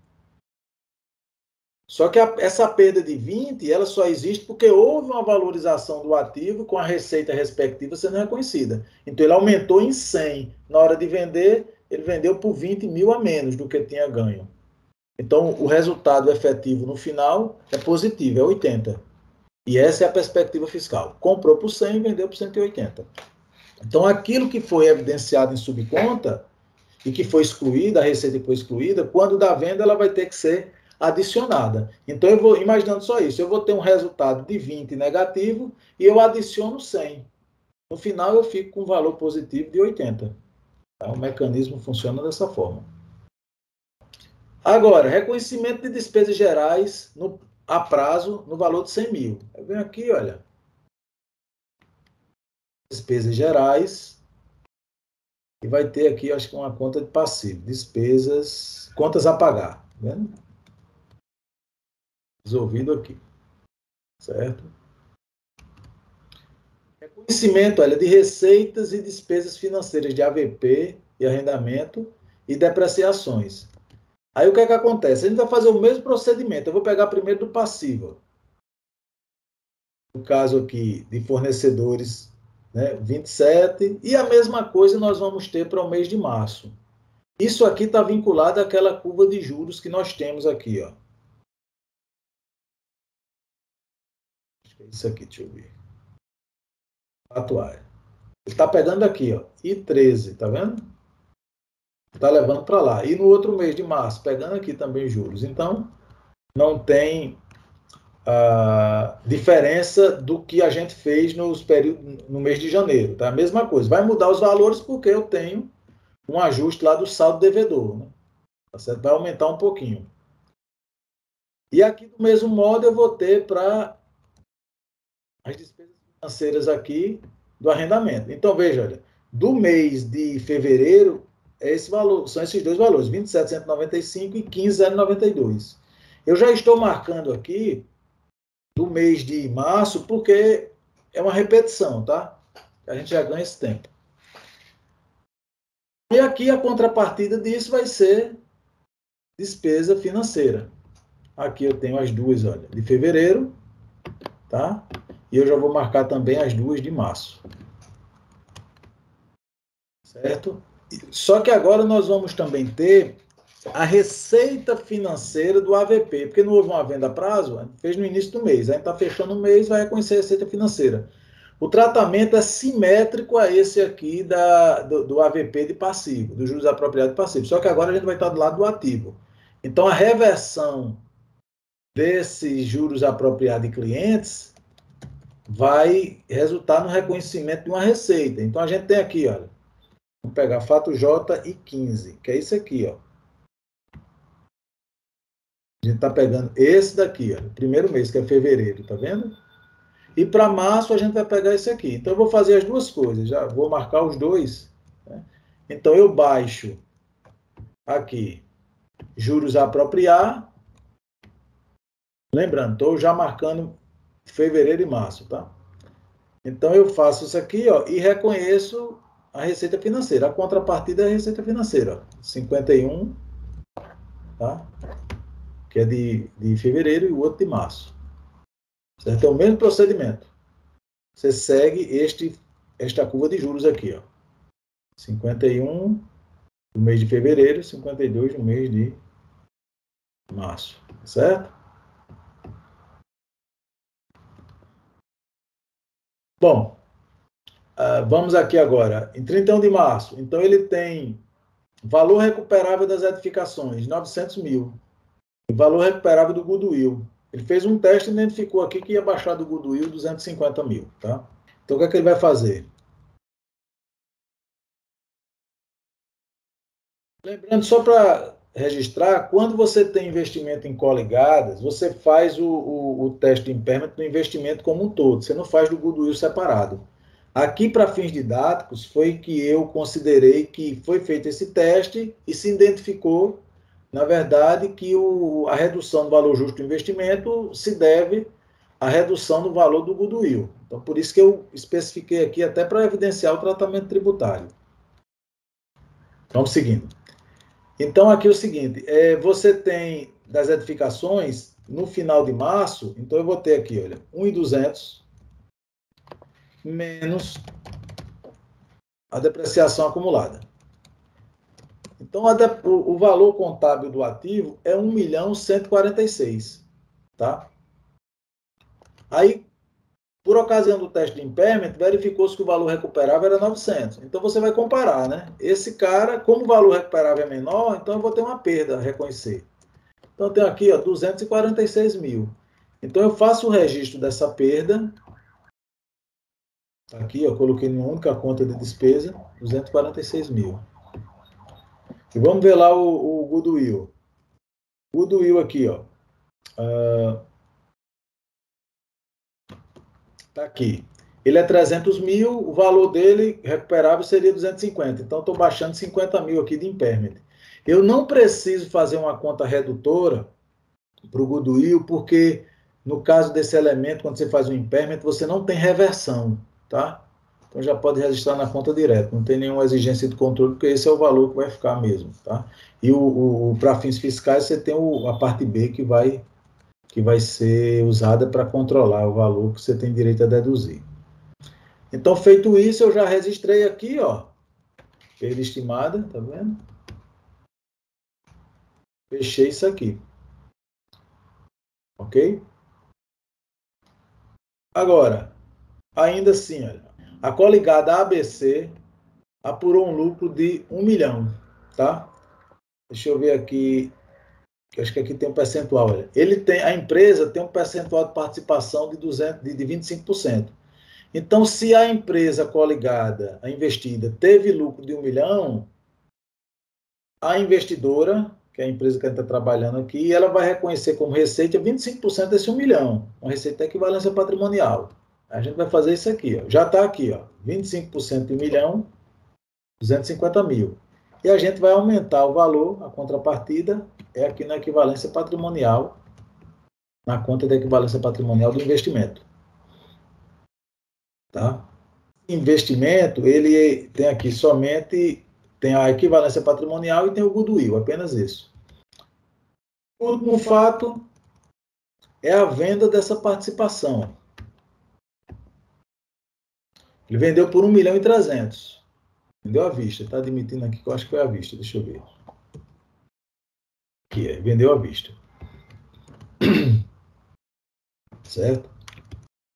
Só que essa perda de 20, ela só existe porque houve uma valorização do ativo com a receita respectiva sendo reconhecida. Então, ele aumentou em 100. Na hora de vender, ele vendeu por 20.000 a menos do que tinha ganho. Então, o resultado efetivo no final é positivo, é 80. E essa é a perspectiva fiscal. Comprou por 100 e vendeu por 180. Então, aquilo que foi evidenciado em subconta e que foi excluída, a receita que foi excluída, quando da venda ela vai ter que ser adicionada. Então, eu vou, imaginando só isso, eu vou ter um resultado de 20 negativo e eu adiciono 100. No final, eu fico com um valor positivo de 80. Tá? O mecanismo funciona dessa forma. Agora, reconhecimento de despesas gerais a prazo no valor de 100 mil. Eu venho aqui, olha. Despesas gerais. E vai ter aqui, acho que uma conta de passivo. Despesas, contas a pagar. Tá vendo? Resolvido aqui. Certo? Reconhecimento, olha, de receitas e despesas financeiras de AVP e arrendamento e depreciações. Aí o que é que acontece? A gente vai fazer o mesmo procedimento. Eu vou pegar primeiro do passivo. No caso aqui de fornecedores, né, 27, e a mesma coisa nós vamos ter para o mês de março. Isso aqui está vinculado àquela curva de juros que nós temos aqui, ó. Isso aqui, deixa eu ver. Atuário. Ele está pegando aqui, ó, I13, tá vendo? Está levando para lá. E no outro mês de março, pegando aqui também juros. Então, não tem diferença do que a gente fez no mês de janeiro. Tá? A mesma coisa. Vai mudar os valores porque eu tenho um ajuste lá do saldo devedor. Né? Tá certo? Vai aumentar um pouquinho. E aqui, do mesmo modo, eu vou ter para as despesas financeiras aqui do arrendamento. Então, veja, olha, do mês de fevereiro, esse valor, são esses dois valores, 27.195 e 15.092. Eu já estou marcando aqui do mês de março, porque é uma repetição, tá? A gente já ganha esse tempo. E aqui a contrapartida disso vai ser despesa financeira. Aqui eu tenho as duas, olha, de fevereiro, tá? E eu já vou marcar também as duas de março. Certo? Só que agora nós vamos também ter a receita financeira do AVP, porque não houve uma venda a prazo, a gente fez no início do mês, a gente está fechando o mês, vai reconhecer a receita financeira. O tratamento é simétrico a esse aqui do AVP de passivo, dos juros apropriados de passivo, só que agora a gente vai estar do lado do ativo. Então, a reversão desses juros apropriados de clientes vai resultar no reconhecimento de uma receita. Então, a gente tem aqui, olha, vamos pegar fato J e 15, que é isso aqui, ó. A gente está pegando esse daqui, ó, o primeiro mês, que é fevereiro, tá vendo? E para março a gente vai pegar esse aqui. Então eu vou fazer as duas coisas, já vou marcar os dois. Né? Então eu baixo aqui juros a apropriar. Lembrando, estou já marcando fevereiro e março, tá? Então eu faço isso aqui, ó, e reconheço a receita financeira. A contrapartida é a receita financeira, ó, 51, tá? Que é de fevereiro e o outro de março. Certo? É o mesmo procedimento. Você segue esta curva de juros aqui, ó. 51 no mês de fevereiro, 52 no mês de março. Certo? Bom, vamos aqui agora. Em 31 de março, então ele tem valor recuperável das edificações, 900 mil. E valor recuperável do goodwill. Ele fez um teste e identificou aqui que ia baixar do goodwill 250 mil. Tá? Então, o que é que ele vai fazer? Lembrando, só para registrar, quando você tem investimento em coligadas, você faz o teste de impairment do investimento como um todo, você não faz do goodwill separado. Aqui, para fins didáticos, foi que eu considerei que foi feito esse teste e se identificou, na verdade, que a redução do valor justo do investimento se deve à redução do valor do goodwill. Então, por isso que eu especifiquei aqui, até para evidenciar o tratamento tributário. Vamos seguindo. Então, aqui é o seguinte, você tem das edificações, no final de março, então eu vou ter aqui, olha, 1.200 menos a depreciação acumulada. Então, o valor contábil do ativo é 1.146.000, tá? Aí, por ocasião do teste de impairment, verificou-se que o valor recuperável era 900. Então, você vai comparar, né? Esse cara, como o valor recuperável é menor, então eu vou ter uma perda a reconhecer. Então, eu tenho aqui, ó, 246 mil. Então, eu faço o registro dessa perda. Aqui, eu coloquei em uma única conta de despesa, 246 mil. E vamos ver lá o goodwill. Goodwill aqui, ó. Tá aqui. Ele é 300 mil, o valor dele recuperável seria 250. Então, estou baixando 50 mil aqui de impairment. Eu não preciso fazer uma conta redutora para o goodwill, porque no caso desse elemento, quando você faz um impairment, você não tem reversão, tá? Então já pode registrar na conta direto, não tem nenhuma exigência de controle, porque esse é o valor que vai ficar mesmo, tá? E para fins fiscais você tem a parte B que vai ser usada para controlar o valor que você tem direito a deduzir. Então, feito isso, eu já registrei aqui, ó, perda estimada, tá vendo? Fechei isso aqui. Ok? Agora, ainda assim, olha, a coligada ABC apurou um lucro de 1 milhão, tá? Deixa eu ver aqui, acho que aqui tem um percentual, olha. A empresa tem um percentual de participação de 25%. Então, se a empresa coligada, a investida, teve lucro de 1 milhão, a investidora, que é a empresa que a gente está trabalhando aqui, ela vai reconhecer como receita 25% desse 1 milhão, uma receita de equivalência patrimonial. A gente vai fazer isso aqui, ó. Já está aqui, ó, 25% de 1 milhão, 250 mil. E a gente vai aumentar o valor, a contrapartida é aqui na equivalência patrimonial, na conta de equivalência patrimonial do investimento. Tá? Investimento, ele tem aqui somente, tem a equivalência patrimonial e tem o goodwill, apenas isso. O último fato é a venda dessa participação. Ele vendeu por 1 milhão e 300. Vendeu à vista. Está admitindo aqui que eu acho que foi à vista. Deixa eu ver. Aqui é, vendeu à vista. Certo?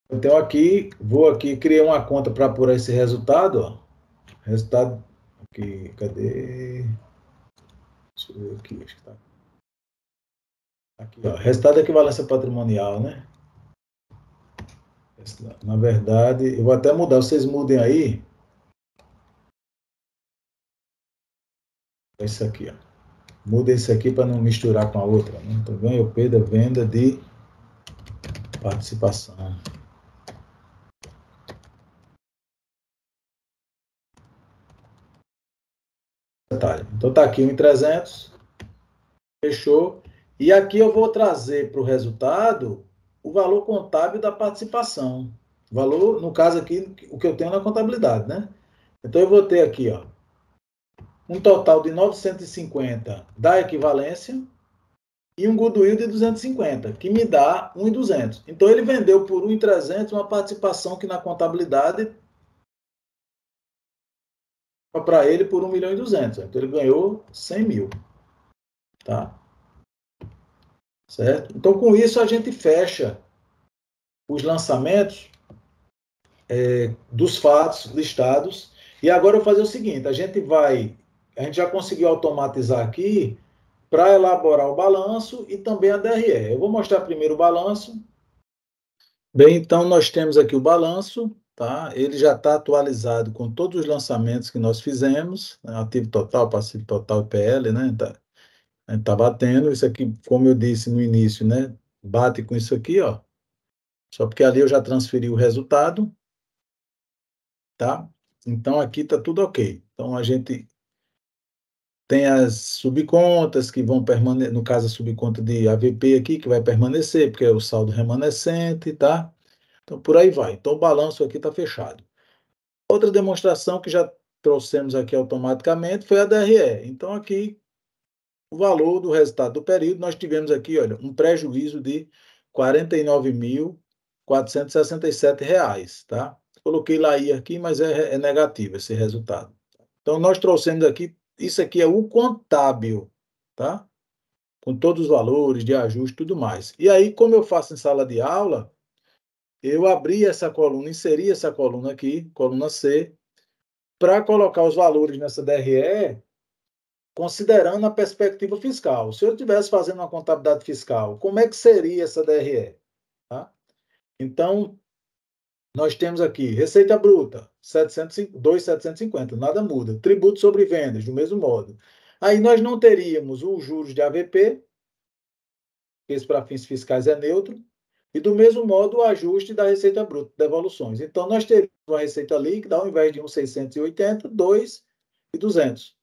Então aqui, vou aqui, criei uma conta para apurar esse resultado. Ó. Resultado aqui, cadê? Deixa eu ver aqui, acho que tá. Aqui, ó. Resultado da equivalência patrimonial, né? Na verdade, eu vou até mudar, vocês mudem aí. Isso aqui, ó. Muda isso aqui para não misturar com a outra. Né? Então, ganho, perda, venda de participação. Detalhe. Então, tá aqui 1.300. Fechou. E aqui eu vou trazer para o resultado o valor contábil da participação. Valor, no caso aqui, o que eu tenho na contabilidade, né? Então, eu vou ter aqui, ó, um total de 950 da equivalência e um goodwill de 250, que me dá 1.200. Então, ele vendeu por 1.300 uma participação que na contabilidade para ele por 1 milhão e 200. Então, ele ganhou 100 mil. Tá? Certo? Então, com isso, a gente fecha os lançamentos dos fatos listados. E agora eu vou fazer o seguinte, a gente já conseguiu automatizar aqui para elaborar o balanço e também a DRE. Eu vou mostrar primeiro o balanço. Bem, então nós temos aqui o balanço, tá? Ele já está atualizado com todos os lançamentos que nós fizemos, né? Ativo total, passivo total e PL, né? A gente está batendo. Isso aqui, como eu disse no início, né? Bate com isso aqui, ó. Só porque ali eu já transferi o resultado, tá? Então aqui está tudo ok. Então a gente tem as subcontas que vão permanecer, no caso a subconta de AVP aqui, que vai permanecer, porque é o saldo remanescente, tá? Então por aí vai. Então o balanço aqui está fechado. Outra demonstração que já trouxemos aqui automaticamente foi a DRE. Então aqui o valor do resultado do período, nós tivemos aqui, olha, um prejuízo de R$ 49.467, tá? Coloquei lá I aqui, mas é negativo esse resultado. Então, nós trouxemos aqui, isso aqui é o contábil, tá? Com todos os valores de ajuste e tudo mais. E aí, como eu faço em sala de aula, eu abri essa coluna, inseri essa coluna aqui, coluna C, para colocar os valores nessa DRE, considerando a perspectiva fiscal. Se eu estivesse fazendo uma contabilidade fiscal, como é que seria essa DRE? Tá? Então, nós temos aqui receita bruta, 2.750, nada muda. Tributo sobre vendas, do mesmo modo. Aí nós não teríamos os juros de AVP, que esse para fins fiscais é neutro, e do mesmo modo o ajuste da receita bruta, devoluções. Então, nós teríamos uma receita líquida, ao invés de 1,680, 2,200.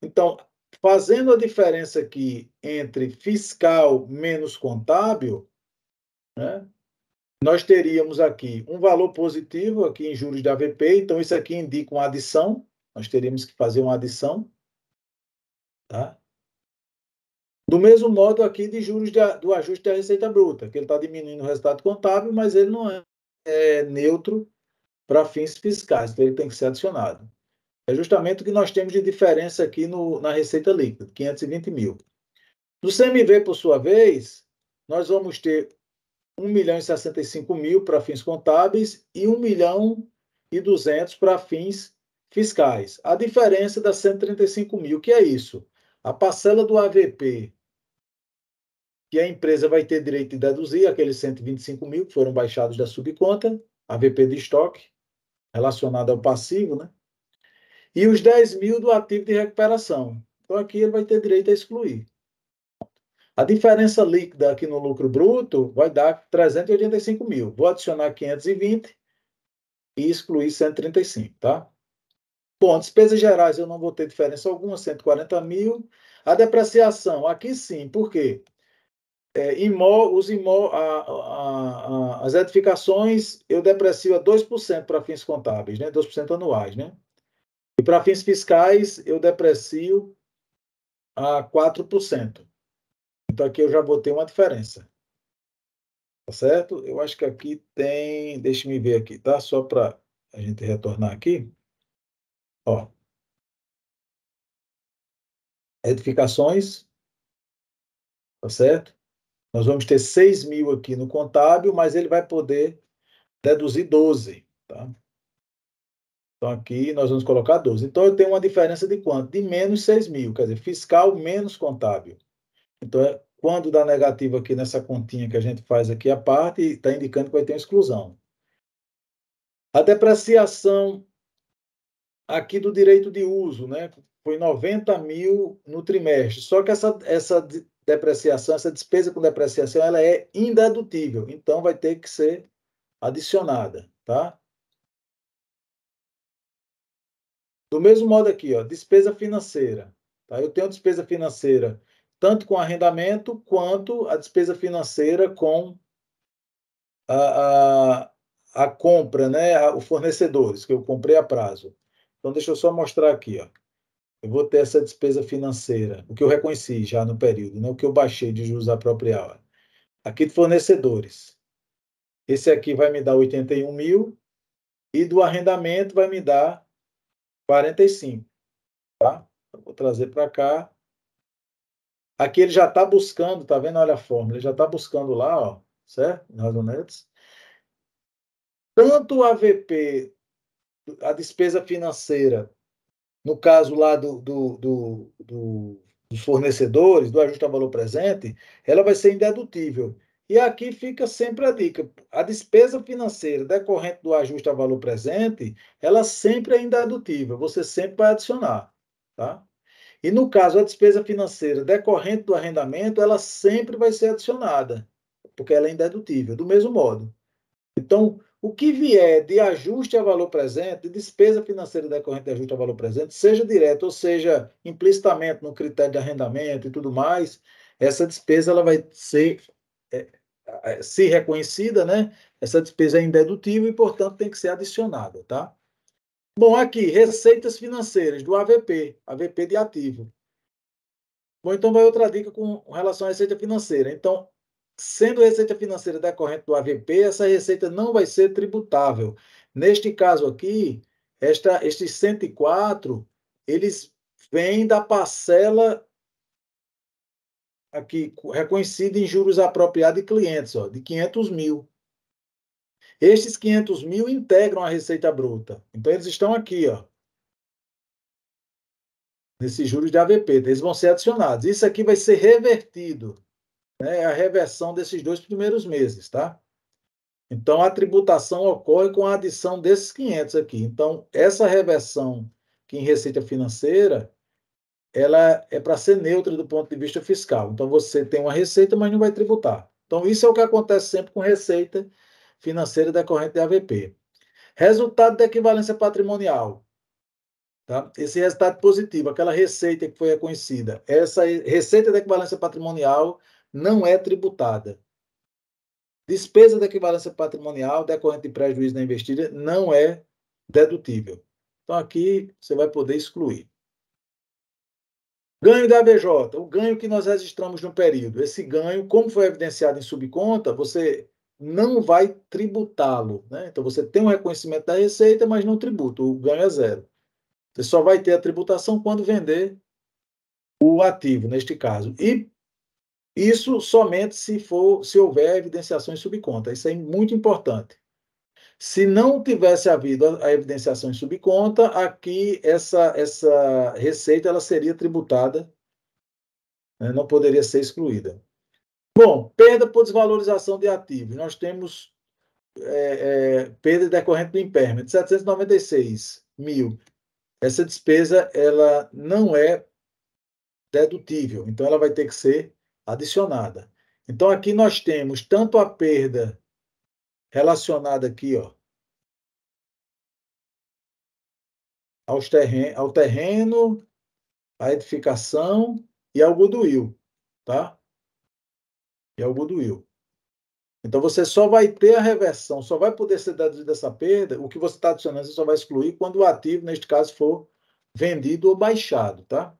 Então, fazendo a diferença aqui entre fiscal menos contábil, né, nós teríamos aqui um valor positivo aqui em juros de AVP, então isso aqui indica uma adição, nós teríamos que fazer uma adição, tá? Do mesmo modo aqui de juros do ajuste da receita bruta, que ele está diminuindo o resultado contábil, mas ele não é neutro para fins fiscais, então ele tem que ser adicionado. É justamente o que nós temos de diferença aqui na receita líquida, 520 mil. No CMV, por sua vez, nós vamos ter 1.065.000 para fins contábeis e 1.200.000 para fins fiscais. A diferença dá 135.000, que é isso? A parcela do AVP que a empresa vai ter direito de deduzir, aqueles 125.000 que foram baixados da subconta, AVP de estoque, relacionado ao passivo, né? E os 10.000 do ativo de recuperação. Então, aqui ele vai ter direito a excluir. A diferença líquida aqui no lucro bruto vai dar 385.000. Vou adicionar 520 e excluir 135, tá? Bom, despesas gerais eu não vou ter diferença alguma, 140.000. A depreciação, aqui sim, por quê? As edificações eu deprecio a 2% para fins contábeis, né? 2% anuais, né? E para fins fiscais eu deprecio a 4%. Então aqui eu já botei uma diferença. Tá certo? Eu acho que aqui tem, deixa me ver aqui, tá? Só para a gente retornar aqui. Ó. Edificações, tá certo? Nós vamos ter 6.000 aqui no contábil, mas ele vai poder deduzir 12, tá? Então, aqui nós vamos colocar 12. Então, eu tenho uma diferença de quanto? De menos 6.000, quer dizer, fiscal menos contábil. Então, quando dá negativo aqui nessa continha que a gente faz aqui, a parte está indicando que vai ter uma exclusão. A depreciação aqui do direito de uso, né? Foi 90.000 no trimestre. Só que essa depreciação, essa despesa com depreciação, ela é indedutível. Então, vai ter que ser adicionada, tá? Do mesmo modo aqui, ó, despesa financeira. Tá? Eu tenho despesa financeira tanto com arrendamento quanto a despesa financeira com a, a compra, né? Os fornecedores, que eu comprei a prazo. Então, deixa eu só mostrar aqui, ó. Eu vou ter essa despesa financeira, o que eu reconheci já no período, né? O que eu baixei de juros apropriados. Aqui de fornecedores. Esse aqui vai me dar 81.000 e do arrendamento vai me dar 45, tá? Eu vou trazer para cá. Aqui ele já está buscando, tá vendo? Olha a fórmula, ele já está buscando lá, ó, certo? Razonetes. Tanto o AVP, a despesa financeira, no caso lá dos fornecedores, do ajuste ao valor presente, ela vai ser indedutível. E aqui fica sempre a dica: a despesa financeira decorrente do ajuste ao valor presente, ela sempre é indedutível, você sempre vai adicionar, tá? E no caso, a despesa financeira decorrente do arrendamento, ela sempre vai ser adicionada, porque ela é indedutível, do mesmo modo. Então, o que vier de ajuste a valor presente, de despesa financeira decorrente de ajuste a valor presente, seja direto ou seja implicitamente no critério de arrendamento e tudo mais, essa despesa ela vai ser, se reconhecida, né? Essa despesa é indedutível e, portanto, tem que ser adicionada, tá? Bom, aqui, receitas financeiras do AVP, AVP de ativo. Bom, então vai outra dica com relação à receita financeira. Então, sendo receita financeira decorrente do AVP, essa receita não vai ser tributável. Neste caso aqui, estes 104, eles vêm da parcela aqui reconhecida em juros apropriados de clientes, ó, de 500.000. Estes 500.000 integram a receita bruta. Então, eles estão aqui, ó, nesses juros de AVP. Eles vão ser adicionados. Isso aqui vai ser revertido. É a reversão desses 2 primeiros meses, tá? Então, a tributação ocorre com a adição desses 500 aqui. Então, essa reversão que em receita financeira, ela é para ser neutra do ponto de vista fiscal. Então, você tem uma receita, mas não vai tributar. Então, isso é o que acontece sempre com receita financeira decorrente de AVP. Resultado da equivalência patrimonial. Tá? Esse resultado positivo, aquela receita que foi reconhecida, essa receita da equivalência patrimonial não é tributada. Despesa da equivalência patrimonial decorrente de prejuízo na investida não é dedutível. Então, aqui você vai poder excluir. Ganho da ABJ, o ganho que nós registramos no período. Esse ganho, como foi evidenciado em subconta, você não vai tributá-lo. Né? Então, você tem um reconhecimento da receita, mas não tributa. O ganho é zero. Você só vai ter a tributação quando vender o ativo, neste caso. E isso somente se houver evidenciação em subconta. Isso é muito importante. Se não tivesse havido a evidenciação em subconta, aqui essa receita ela seria tributada, né, não poderia ser excluída. Bom, perda por desvalorização de ativos. Nós temos perda decorrente do impairment, 796 mil. Essa despesa ela não é dedutível, então ela vai ter que ser adicionada. Então aqui nós temos tanto a perda relacionada aqui, ó, ao terreno, à edificação e ao goodwill, tá? E ao goodwill. Então você só vai ter a reversão, só vai poder ser deduzida essa perda, o que você está adicionando, você só vai excluir quando o ativo, neste caso, for vendido ou baixado, tá?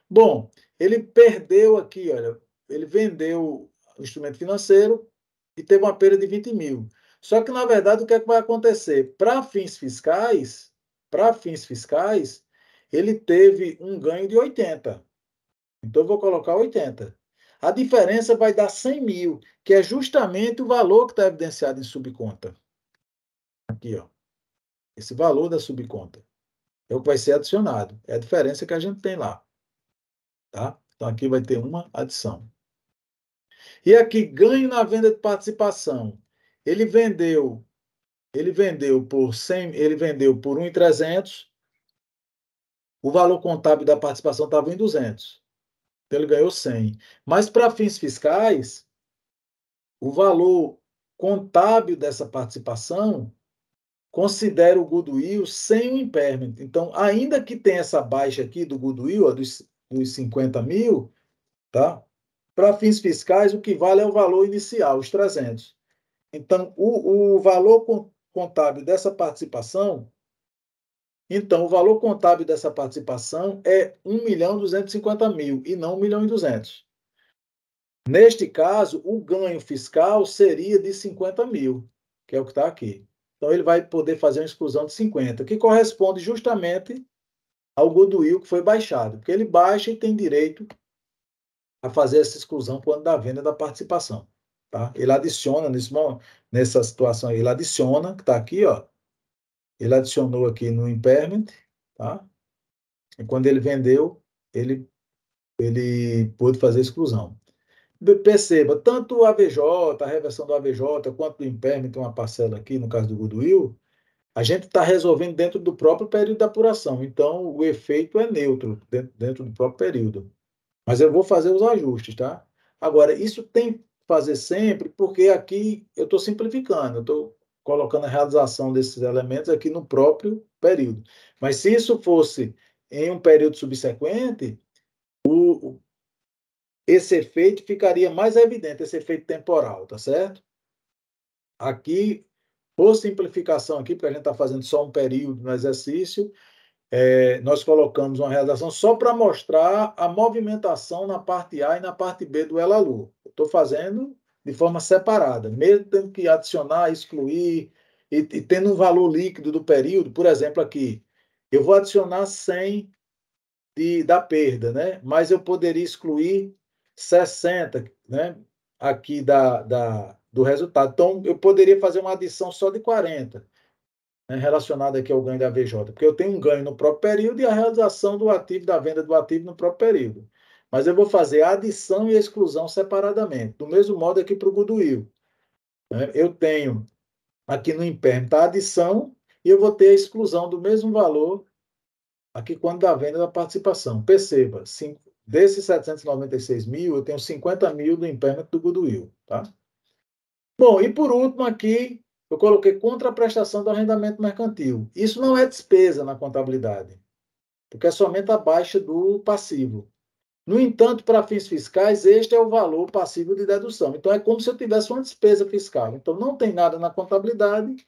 Bom, ele perdeu aqui, olha, ele vendeu o instrumento financeiro e teve uma perda de 20 mil. Só que, na verdade, o que é que vai acontecer? Para fins fiscais, ele teve um ganho de 80. Então, eu vou colocar 80. A diferença vai dar 100 mil, que é justamente o valor que está evidenciado em subconta. Aqui, ó. Esse valor da subconta. É o que vai ser adicionado. É a diferença que a gente tem lá. Tá? Então, aqui vai ter uma adição. E aqui, ganho na venda de participação. Ele vendeu por 100, ele vendeu por 1.300. O valor contábil da participação estava em 200. Então, ele ganhou 100. Mas, para fins fiscais, o valor contábil dessa participação considera o goodwill sem o impairment. Então, ainda que tenha essa baixa aqui do goodwill, ó, dos 50 mil, tá? Para fins fiscais, o que vale é o valor inicial, os 300. Então, o valor contábil dessa participação, então, o valor contábil dessa participação é 1.250.000 e não 1.200.000. Neste caso, o ganho fiscal seria de 50 mil, que é o que está aqui. Então, ele vai poder fazer uma exclusão de 50, que corresponde justamente ao goodwill que foi baixado, porque ele baixa e tem direito a fazer essa exclusão quando da venda da participação. Tá? Ele adiciona, nessa situação, ele adiciona, que está aqui, ó, ele adicionou aqui no impairment, tá? E quando ele vendeu, ele pôde fazer a exclusão. Perceba, tanto o AVJ, a reversão do AVJ, quanto do impairment, tem uma parcela aqui, no caso do goodwill, a gente está resolvendo dentro do próprio período de apuração. Então, o efeito é neutro dentro do próprio período. Mas eu vou fazer os ajustes, tá? Agora, isso tem que fazer sempre, porque aqui eu estou simplificando, eu estou colocando a realização desses elementos aqui no próprio período. Mas se isso fosse em um período subsequente, esse efeito ficaria mais evidente, esse efeito temporal, tá certo? Aqui, por simplificação aqui, porque a gente está fazendo só um período no exercício, nós colocamos uma realização só para mostrar a movimentação na parte A e na parte B do Elalu. Estou fazendo de forma separada, mesmo tendo que adicionar, excluir, e tendo um valor líquido do período, por exemplo, aqui, eu vou adicionar 100 da perda, né? Mas eu poderia excluir 60, né? Aqui do resultado. Então, eu poderia fazer uma adição só de 40, né? Relacionada aqui ao ganho da VJ, porque eu tenho um ganho no próprio período e a realização do ativo, da venda do ativo no próprio período. Mas eu vou fazer a adição e a exclusão separadamente. Do mesmo modo aqui para o goodwill, né? Eu tenho aqui no impairment a adição e eu vou ter a exclusão do mesmo valor, aqui quando da venda da participação. Perceba, desses 796 mil, eu tenho 50 mil do impairment do goodwill, tá? Bom, e por último aqui, eu coloquei contraprestação do arrendamento mercantil. Isso não é despesa na contabilidade, porque é somente a baixa do passivo. No entanto, para fins fiscais, este é o valor passivo de dedução. Então, é como se eu tivesse uma despesa fiscal. Então, não tem nada na contabilidade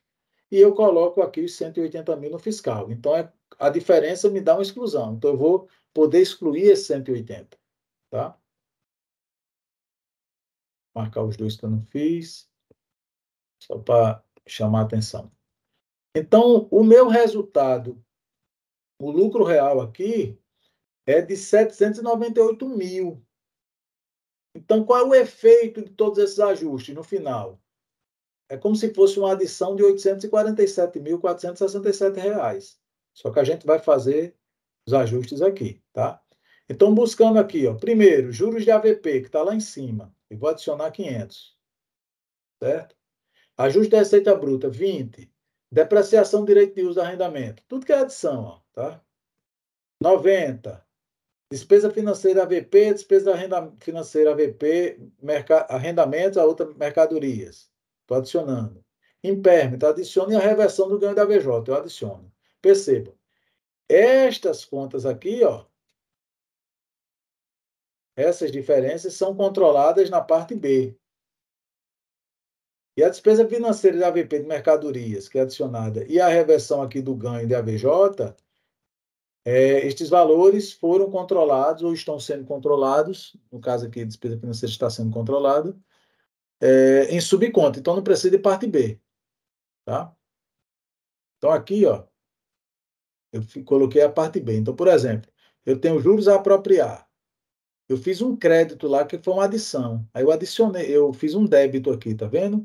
e eu coloco aqui os 180 mil no fiscal. Então, a diferença me dá uma exclusão. Então, eu vou poder excluir esse 180, tá? Marcar os dois que eu não fiz, só para chamar a atenção. Então, o meu resultado, o lucro real aqui, é de 798 mil. Então, qual é o efeito de todos esses ajustes no final? É como se fosse uma adição de R$ 847.467. Só que a gente vai fazer os ajustes aqui, tá? Então, buscando aqui, ó, primeiro, juros de AVP, que está lá em cima. Eu vou adicionar 500, certo? Ajuste da receita bruta, 20. Depreciação do direito de uso do arrendamento. Tudo que é adição, ó, tá? 90. Despesa financeira AVP, despesa financeira AVP, arrendamentos a outras mercadorias. Estou adicionando. Impairment, adiciono e a reversão do ganho da VJ, eu adiciono. Perceba, estas contas aqui, ó, essas diferenças são controladas na parte B. E a despesa financeira de AVP de mercadorias, que é adicionada, e a reversão aqui do ganho de AVJ, estes valores foram controlados ou estão sendo controlados, no caso aqui, a despesa financeira está sendo controlada, em subconta. Então, não precisa de parte B. Tá? Então, aqui, ó, eu coloquei a parte B. Então, por exemplo, eu tenho juros a apropriar. Eu fiz um crédito lá que foi uma adição. Aí eu adicionei, eu fiz um débito aqui, tá vendo?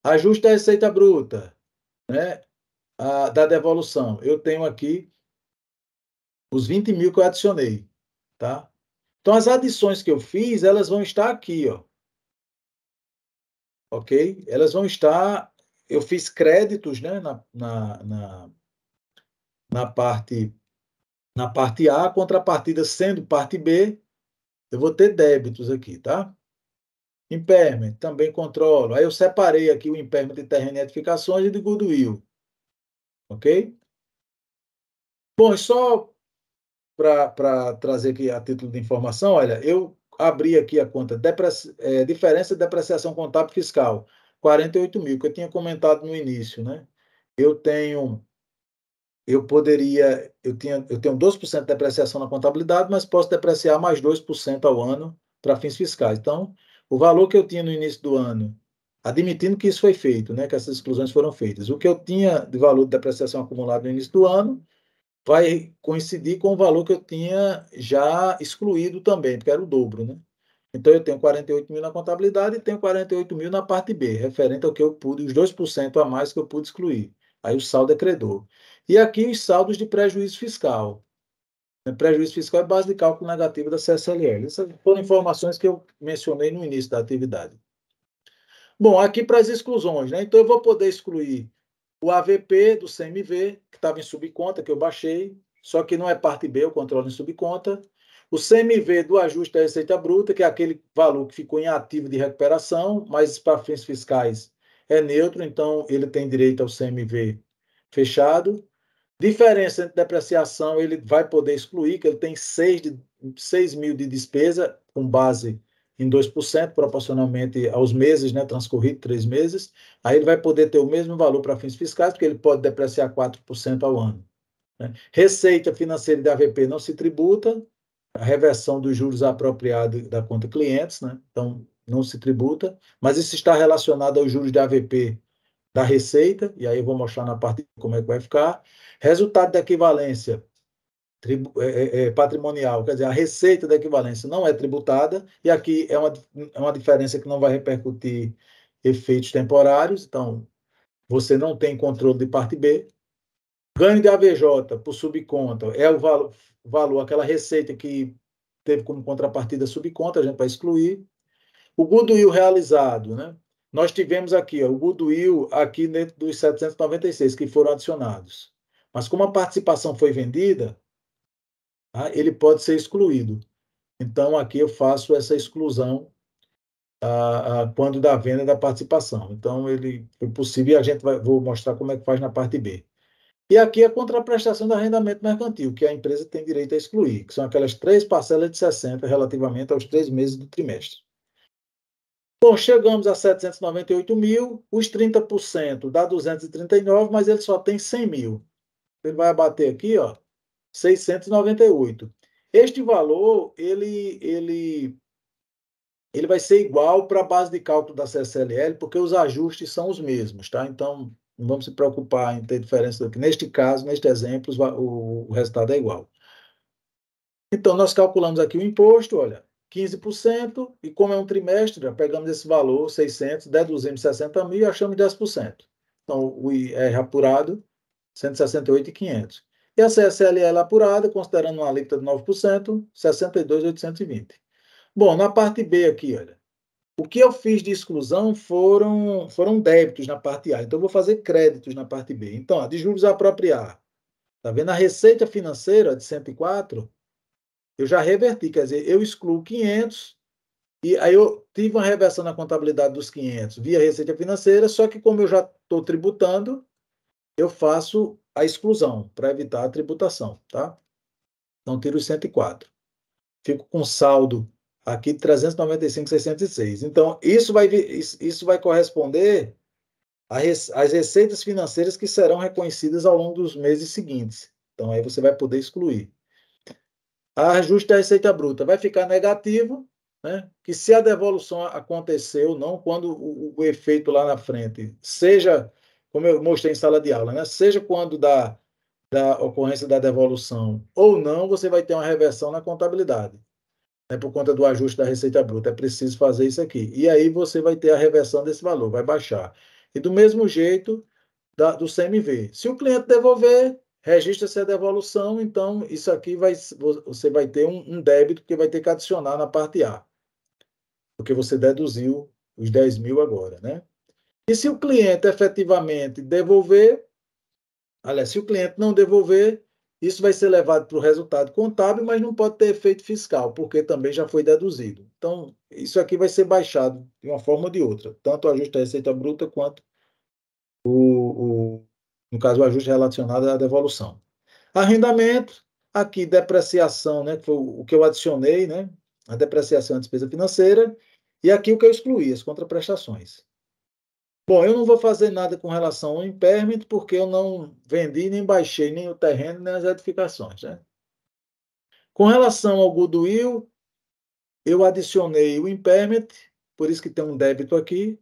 Ajuste da receita bruta, né? Da devolução. Eu tenho aqui os 20 mil que eu adicionei, tá? Então, as adições que eu fiz, elas vão estar aqui, ó. Ok? Elas vão estar... Eu fiz créditos, né? Na parte A, contrapartida sendo parte B, eu vou ter débitos aqui, tá? Impairment, também controlo. Aí eu separei aqui o impairment de terreno e edificações e de goodwill. Ok? Bom, só para trazer aqui a título de informação, olha, eu abri aqui a conta diferença de depreciação contábil fiscal, 48 mil, que eu tinha comentado no início, né? Eu tenho eu tenho 12% de depreciação na contabilidade, mas posso depreciar mais 2% ao ano para fins fiscais. Então, o valor que eu tinha no início do ano, admitindo que isso foi feito, né, que essas exclusões foram feitas, o que eu tinha de valor de depreciação acumulado no início do ano vai coincidir com o valor que eu tinha já excluído também, porque era o dobro, né? Então, eu tenho 48 mil na contabilidade e tenho 48 mil na parte B, referente ao que eu pude, os 2% a mais que eu pude excluir. Aí o saldo é credor. E aqui os saldos de prejuízo fiscal. Prejuízo fiscal é base de cálculo negativo da CSLL. Essas foram informações que eu mencionei no início da atividade. Bom, aqui para as exclusões, né? Então, eu vou poder excluir o AVP do CMV, que estava em subconta, que eu baixei, só que não é parte B, eu controlo em subconta. O CMV do ajuste da receita bruta, que é aquele valor que ficou em ativo de recuperação, mas para fins fiscais é neutro, então ele tem direito ao CMV fechado. Diferença entre depreciação, ele vai poder excluir, que ele tem 6 mil de despesa, com base em 2%, proporcionalmente aos meses, né, transcorrido 3 meses. Aí ele vai poder ter o mesmo valor para fins fiscais, porque ele pode depreciar 4% ao ano. Né? Receita financeira da AVP não se tributa, a reversão dos juros apropriados da conta clientes, né? Então não se tributa, mas isso está relacionado aos juros da AVP da receita, e aí eu vou mostrar na parte como é que vai ficar. Resultado da equivalência patrimonial, quer dizer, a receita da equivalência não é tributada, e aqui é uma diferença que não vai repercutir efeitos temporários, então você não tem controle de parte B. Ganho de AVJ por subconta é o valor, aquela receita que teve como contrapartida subconta, a gente vai excluir. O goodwill realizado, né? Nós tivemos aqui, ó, o goodwill aqui dentro dos 796 que foram adicionados. Mas como a participação foi vendida, tá? Ele pode ser excluído. Então, aqui eu faço essa exclusão quando da venda da participação. Então, ele foi possível e vou mostrar como é que faz na parte B. E aqui a contraprestação do arrendamento mercantil, que a empresa tem direito a excluir, que são aquelas 3 parcelas de 60 relativamente aos 3 meses do trimestre. Bom, chegamos a 798 mil, os 30% dá 239, mas ele só tem 100 mil. Ele vai abater aqui, ó, 698. Este valor, ele vai ser igual para a base de cálculo da CSLL, porque os ajustes são os mesmos, tá? Então, não vamos se preocupar em ter diferença aqui. Neste caso, neste exemplo, o resultado é igual. Então, nós calculamos aqui o imposto, olha, 15%, e como é um trimestre, pegamos esse valor, 600, deduzimos 60 mil e achamos 10%. Então, o IR apurado, 168.500. E a CSLL apurada, considerando uma alíquota de 9%, 62.820. Bom, na parte B aqui, olha, o que eu fiz de exclusão foram débitos na parte A. Então, eu vou fazer créditos na parte B. Então, ó, de juros a apropriar. Está vendo? A receita financeira de 104, eu já reverti. Quer dizer, eu excluo 500 e aí eu tive uma reversão na contabilidade dos 500 via receita financeira, só que como eu já estou tributando, eu faço a exclusão para evitar a tributação, tá? Então, tiro os 104. Fico com saldo aqui de 395.606. Então, isso vai corresponder às receitas financeiras que serão reconhecidas ao longo dos meses seguintes. Então, aí você vai poder excluir. A ajuste da receita bruta vai ficar negativo, né? Que se a devolução aconteceu, não quando o efeito lá na frente, seja, como eu mostrei em sala de aula, né? Seja quando da ocorrência da devolução ou não, você vai ter uma reversão na contabilidade. Por conta do ajuste da receita bruta. É preciso fazer isso aqui. E aí você vai ter a reversão desse valor, vai baixar. E do mesmo jeito do CMV. Se o cliente devolver, registra-se a devolução, então isso aqui você vai ter um débito que vai ter que adicionar na parte A, porque você deduziu os 10 mil agora, né? E se o cliente efetivamente devolver, aliás, se o cliente não devolver, isso vai ser levado para o resultado contábil, mas não pode ter efeito fiscal, porque também já foi deduzido. Então, isso aqui vai ser baixado de uma forma ou de outra, tanto o ajuste da receita bruta quanto no caso, o ajuste relacionado à devolução. Arrendamento, aqui depreciação, né, que foi o que eu adicionei, né, a depreciação é a despesa financeira, e aqui o que eu excluí, as contraprestações. Bom, eu não vou fazer nada com relação ao impairment, porque eu não vendi, nem baixei nem o terreno, nem as edificações, né? Com relação ao goodwill, eu adicionei o impairment, por isso que tem um débito aqui,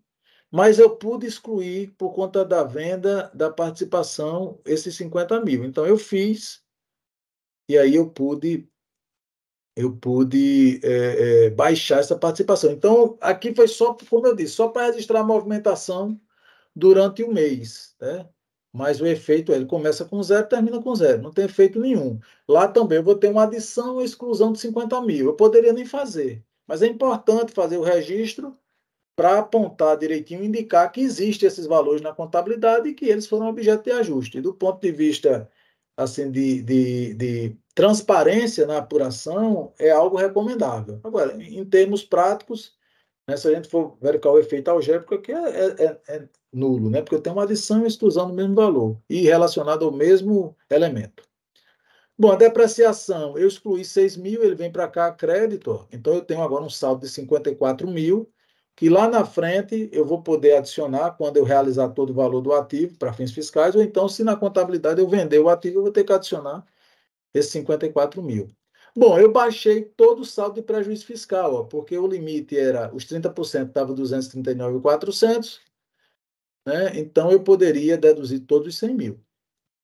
mas eu pude excluir, por conta da venda da participação, esses 50 mil. Então, eu fiz, e aí eu pude baixar essa participação. Então, aqui foi só, como eu disse, só para registrar a movimentação durante o mês, né? Mas o efeito, ele começa com zero, termina com zero, não tem efeito nenhum. Lá também eu vou ter uma adição ou exclusão de 50 mil. Eu poderia nem fazer, mas é importante fazer o registro para apontar direitinho, indicar que existem esses valores na contabilidade e que eles foram objeto de ajuste. E do ponto de vista assim, de transparência na apuração, é algo recomendável. Agora, em termos práticos, né, se a gente for verificar o efeito algébrico, aqui é nulo, né? Porque eu tenho uma adição e exclusão do mesmo valor e relacionado ao mesmo elemento. Bom, a depreciação, eu excluí 6 mil, ele vem para cá, crédito, ó. Então eu tenho agora um saldo de 54 mil, que lá na frente eu vou poder adicionar quando eu realizar todo o valor do ativo para fins fiscais, ou então, se na contabilidade eu vender o ativo, eu vou ter que adicionar esses 54 mil. Bom, eu baixei todo o saldo de prejuízo fiscal, ó, porque o limite era, os 30% estava 239.400, né? Então eu poderia deduzir todos os 100 mil,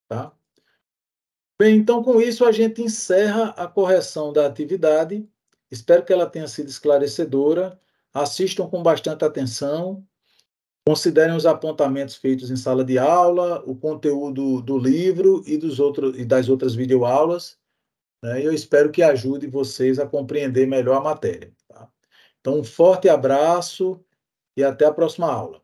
tá? Bem, então com isso a gente encerra a correção da atividade. Espero que ela tenha sido esclarecedora. Assistam com bastante atenção. Considerem os apontamentos feitos em sala de aula, o conteúdo do livro e das outras videoaulas, né? Eu espero que ajude vocês a compreender melhor a matéria, tá? Então, um forte abraço e até a próxima aula.